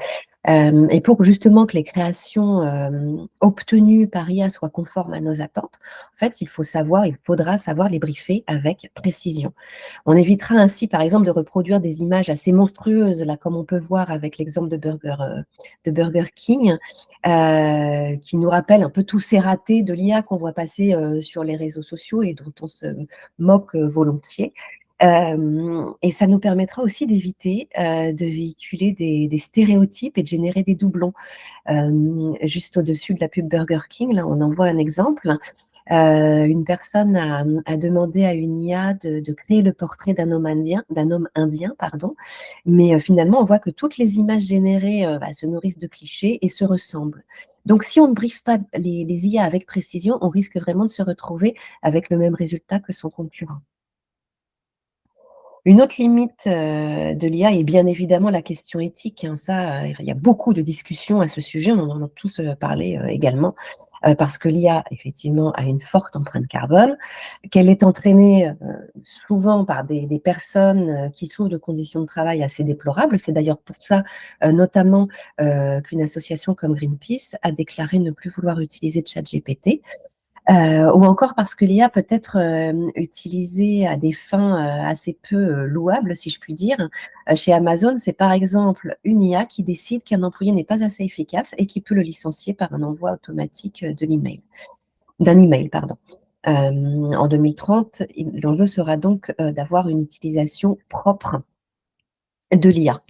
Et pour justement que les créations obtenues par IA soient conformes à nos attentes, en fait, il faudra savoir les briefer avec précision. On évitera ainsi, par exemple, de reproduire des images assez monstrueuses, là, comme on peut voir avec l'exemple de Burger King, qui nous rappelle un peu tous ces ratés de l'IA qu'on voit passer sur les réseaux sociaux et dont on se moque volontiers. Et ça nous permettra aussi d'éviter de véhiculer des stéréotypes et de générer des doublons. Juste au-dessus de la pub Burger King, là, on en voit un exemple. Une personne a demandé à une IA de créer le portrait d'un homme indien, pardon, mais finalement, on voit que toutes les images générées se nourrissent de clichés et se ressemblent. Donc, si on ne briefe pas les IA avec précision, on risque vraiment de se retrouver avec le même résultat que son concurrent. Une autre limite de l'IA est bien évidemment la question éthique, hein. Ça, il y a beaucoup de discussions à ce sujet, on en a tous parlé également, parce que l'IA, effectivement, a une forte empreinte carbone, qu'elle est entraînée souvent par des personnes qui souffrent de conditions de travail assez déplorables. C'est d'ailleurs pour ça, notamment, qu'une association comme Greenpeace a déclaré ne plus vouloir utiliser ChatGPT. Ou encore parce que l'IA peut être utilisée à des fins assez peu louables, si je puis dire. Chez Amazon, c'est par exemple une IA qui décide qu'un employé n'est pas assez efficace et qui peut le licencier par un envoi automatique d'un email. En 2030, l'enjeu sera donc d'avoir une utilisation propre de l'IA.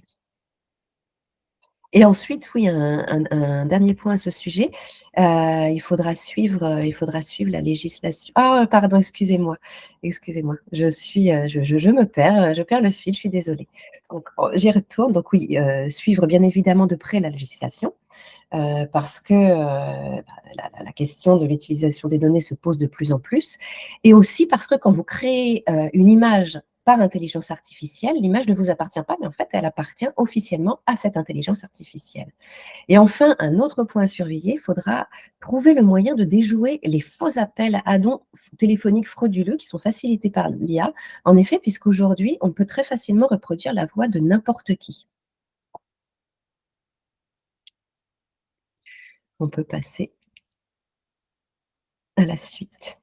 Et ensuite, oui, un dernier point à ce sujet, il faudra suivre la législation. Ah, pardon, excusez-moi, je me perds, je perds le fil, je suis désolée. Donc, j'y retourne. Donc oui, suivre bien évidemment de près la législation, parce que la question de l'utilisation des données se pose de plus en plus, et aussi parce que quand vous créez une image par intelligence artificielle, l'image ne vous appartient pas, mais en fait, elle appartient officiellement à cette intelligence artificielle. Et enfin, un autre point à surveiller, il faudra trouver le moyen de déjouer les faux appels à dons téléphoniques frauduleux qui sont facilités par l'IA. En effet, puisqu'aujourd'hui, on peut très facilement reproduire la voix de n'importe qui. On peut passer à la suite.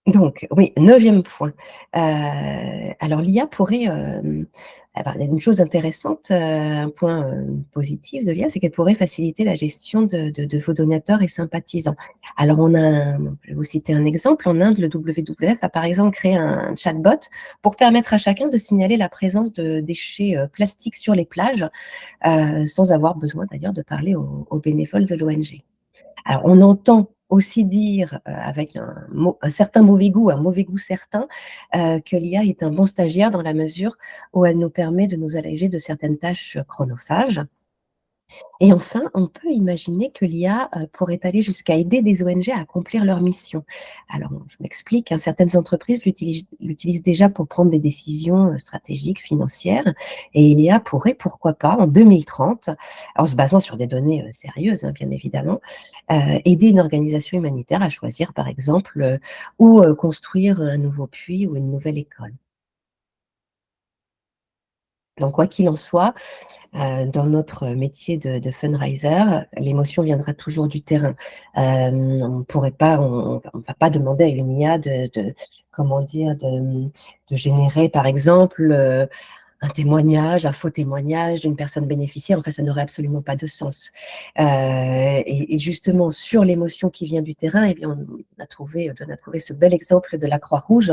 Donc, oui, 9e point. Alors, l'IA pourrait, une chose intéressante, un point positif de l'IA, c'est qu'elle pourrait faciliter la gestion de vos donateurs et sympathisants. Alors, je vais vous citer un exemple. En Inde, le WWF a par exemple créé un chatbot pour permettre à chacun de signaler la présence de déchets plastiques sur les plages, sans avoir besoin d'ailleurs de parler aux bénévoles de l'ONG. Alors, on entend aussi dire, avec un certain mauvais goût, un mauvais goût certain, que l'IA est un bon stagiaire dans la mesure où elle nous permet de nous alléger de certaines tâches chronophages. Et enfin, on peut imaginer que l'IA pourrait aller jusqu'à aider des ONG à accomplir leur mission. Alors, je m'explique, certaines entreprises l'utilisent déjà pour prendre des décisions stratégiques, financières, et l'IA pourrait, pourquoi pas, en 2030, en se basant sur des données sérieuses, bien évidemment, aider une organisation humanitaire à choisir, par exemple, où construire un nouveau puits ou une nouvelle école. Donc, quoi qu'il en soit, dans notre métier de fundraiser, l'émotion viendra toujours du terrain. On va pas demander à une IA de générer, par exemple, un témoignage, un faux témoignage d'une personne bénéficiaire. Enfin, ça n'aurait absolument pas de sens. Et justement, sur l'émotion qui vient du terrain, eh bien, on a trouvé ce bel exemple de la Croix-Rouge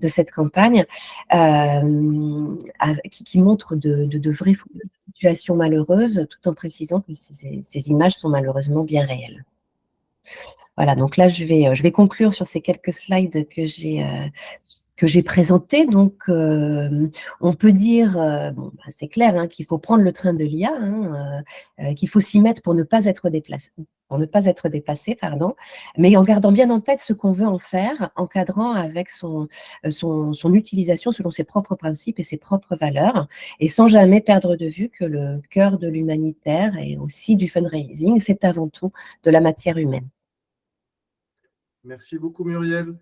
de cette campagne, qui montre de vraies situations malheureuses, tout en précisant que ces images sont malheureusement bien réelles. Voilà, donc là, je vais conclure sur ces quelques slides que j'ai présenté. Donc, on peut dire, c'est clair, qu'il faut prendre le train de l'IA, qu'il faut s'y mettre pour ne pas être dépassé, mais en gardant bien en tête ce qu'on veut en faire, encadrant avec son utilisation selon ses propres principes et ses propres valeurs, et sans jamais perdre de vue que le cœur de l'humanitaire et aussi du fundraising, c'est avant tout de la matière humaine. Merci beaucoup, Muriel.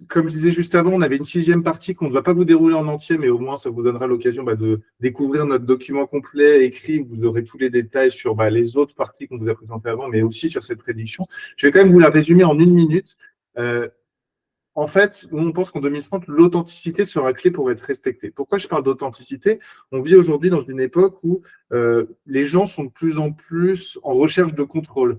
Comme je disais juste avant, on avait une 6e partie qu'on ne va pas vous dérouler en entier, mais au moins ça vous donnera l'occasion de découvrir notre document complet écrit, où vous aurez tous les détails sur les autres parties qu'on vous a présentées avant, mais aussi sur cette prédiction. Je vais quand même vous la résumer en 1 minute. En fait, on pense qu'en 2030, l'authenticité sera clé pour être respectée. Pourquoi je parle d'authenticité? On vit aujourd'hui dans une époque où les gens sont de plus en plus en recherche de contrôle.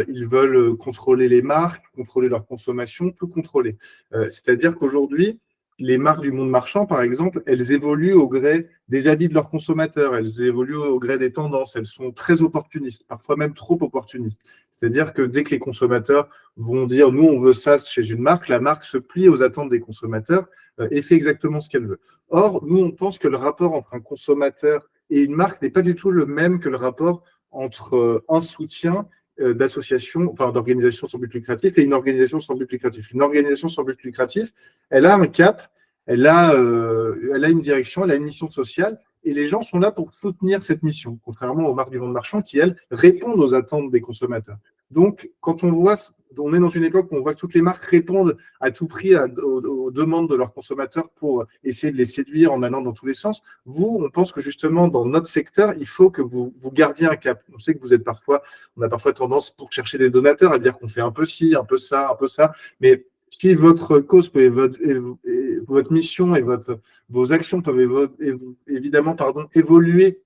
Ils veulent contrôler les marques, contrôler leur consommation, tout contrôler. C'est-à-dire qu'aujourd'hui, les marques du monde marchand, par exemple, elles évoluent au gré des avis de leurs consommateurs, elles évoluent au gré des tendances, elles sont très opportunistes, parfois même trop opportunistes. C'est-à-dire que dès que les consommateurs vont dire « nous, on veut ça chez une marque », la marque se plie aux attentes des consommateurs et fait exactement ce qu'elle veut. Or, nous, on pense que le rapport entre un consommateur et une marque n'est pas du tout le même que le rapport entre un soutien d'associations, enfin d'organisations sans but lucratif et une organisation sans but lucratif. Une organisation sans but lucratif, elle a un cap, elle a une direction, elle a une mission sociale, et les gens sont là pour soutenir cette mission, contrairement aux marques du monde marchand qui, elles, répondent aux attentes des consommateurs. Donc, quand on est dans une époque où on voit que toutes les marques répondent à tout prix aux demandes de leurs consommateurs pour essayer de les séduire en allant dans tous les sens, on pense que justement, dans notre secteur, il faut que vous gardiez un cap. On sait que on a parfois tendance, pour chercher des donateurs, à dire qu'on fait un peu ci, un peu ça, mais si votre cause votre mission et vos actions peuvent évidemment évoluer,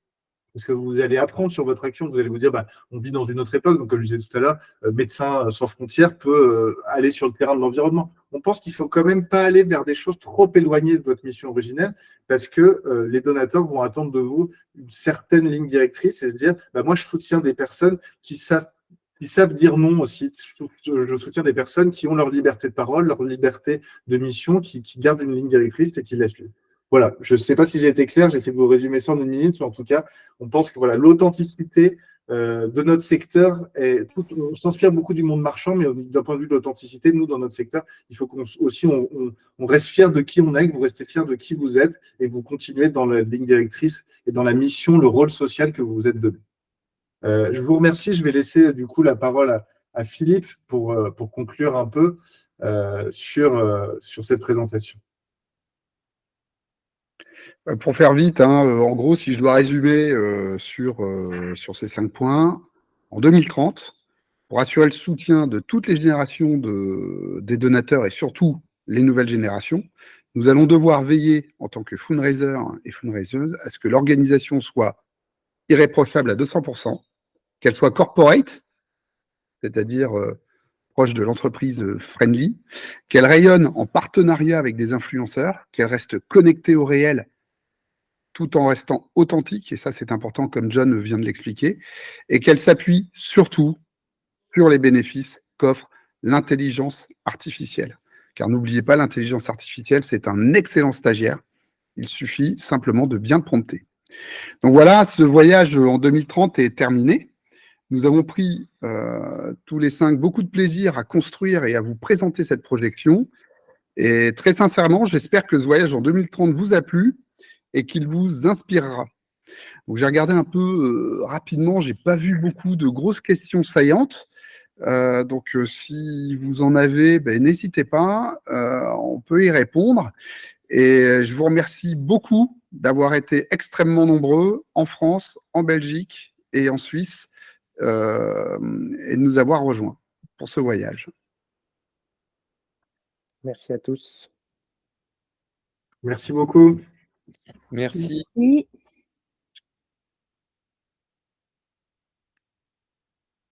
parce que vous allez apprendre sur votre action, vous allez vous dire, on vit dans une autre époque, donc comme je disais tout à l'heure, Médecins sans frontières peut aller sur le terrain de l'environnement. on pense qu'il ne faut quand même pas aller vers des choses trop éloignées de votre mission originelle parce que les donateurs vont attendre de vous une certaine ligne directrice et se dire moi, je soutiens des personnes qui savent dire non aussi. Je soutiens des personnes qui ont leur liberté de parole, leur liberté de mission, qui gardent une ligne directrice et qui laissent libre. Voilà, je ne sais pas si j'ai été clair, j'essaie de vous résumer ça en une minute, mais en tout cas, on pense que voilà, l'authenticité de notre secteur, on s'inspire beaucoup du monde marchand, mais d'un point de vue de l'authenticité, nous, dans notre secteur, il faut qu'on reste fiers de qui on est, que vous restez fiers de qui vous êtes, et que vous continuez dans la ligne directrice et dans la mission, le rôle social que vous vous êtes donné. Je vous remercie, je vais laisser du coup la parole à Philippe pour conclure un peu sur cette présentation. Pour faire vite, en gros, si je dois résumer sur ces 5 points, en 2030, pour assurer le soutien de toutes les générations des donateurs et surtout les nouvelles générations, nous allons devoir veiller en tant que fundraiser et fundraiseuse à ce que l'organisation soit irréprochable à 200%, qu'elle soit corporate, c'est-à-dire proche de l'entreprise friendly, qu'elle rayonne en partenariat avec des influenceurs, qu'elle reste connectée au réel tout en restant authentique, et ça c'est important comme John vient de l'expliquer, et qu'elle s'appuie surtout sur les bénéfices qu'offre l'intelligence artificielle. Car n'oubliez pas, l'intelligence artificielle, c'est un excellent stagiaire. Il suffit simplement de bien le prompter. Donc voilà, ce voyage en 2030 est terminé. Nous avons pris tous les 5 beaucoup de plaisir à construire et à vous présenter cette projection. Et très sincèrement, j'espère que ce voyage en 2030 vous a plu et qu'il vous inspirera. Donc j'ai regardé un peu rapidement, j'ai pas vu beaucoup de grosses questions saillantes. Donc si vous en avez, n'hésitez pas, on peut y répondre. Et je vous remercie beaucoup d'avoir été extrêmement nombreux en France, en Belgique et en Suisse, et de nous avoir rejoints pour ce voyage. Merci à tous. Merci beaucoup. Merci. Oui.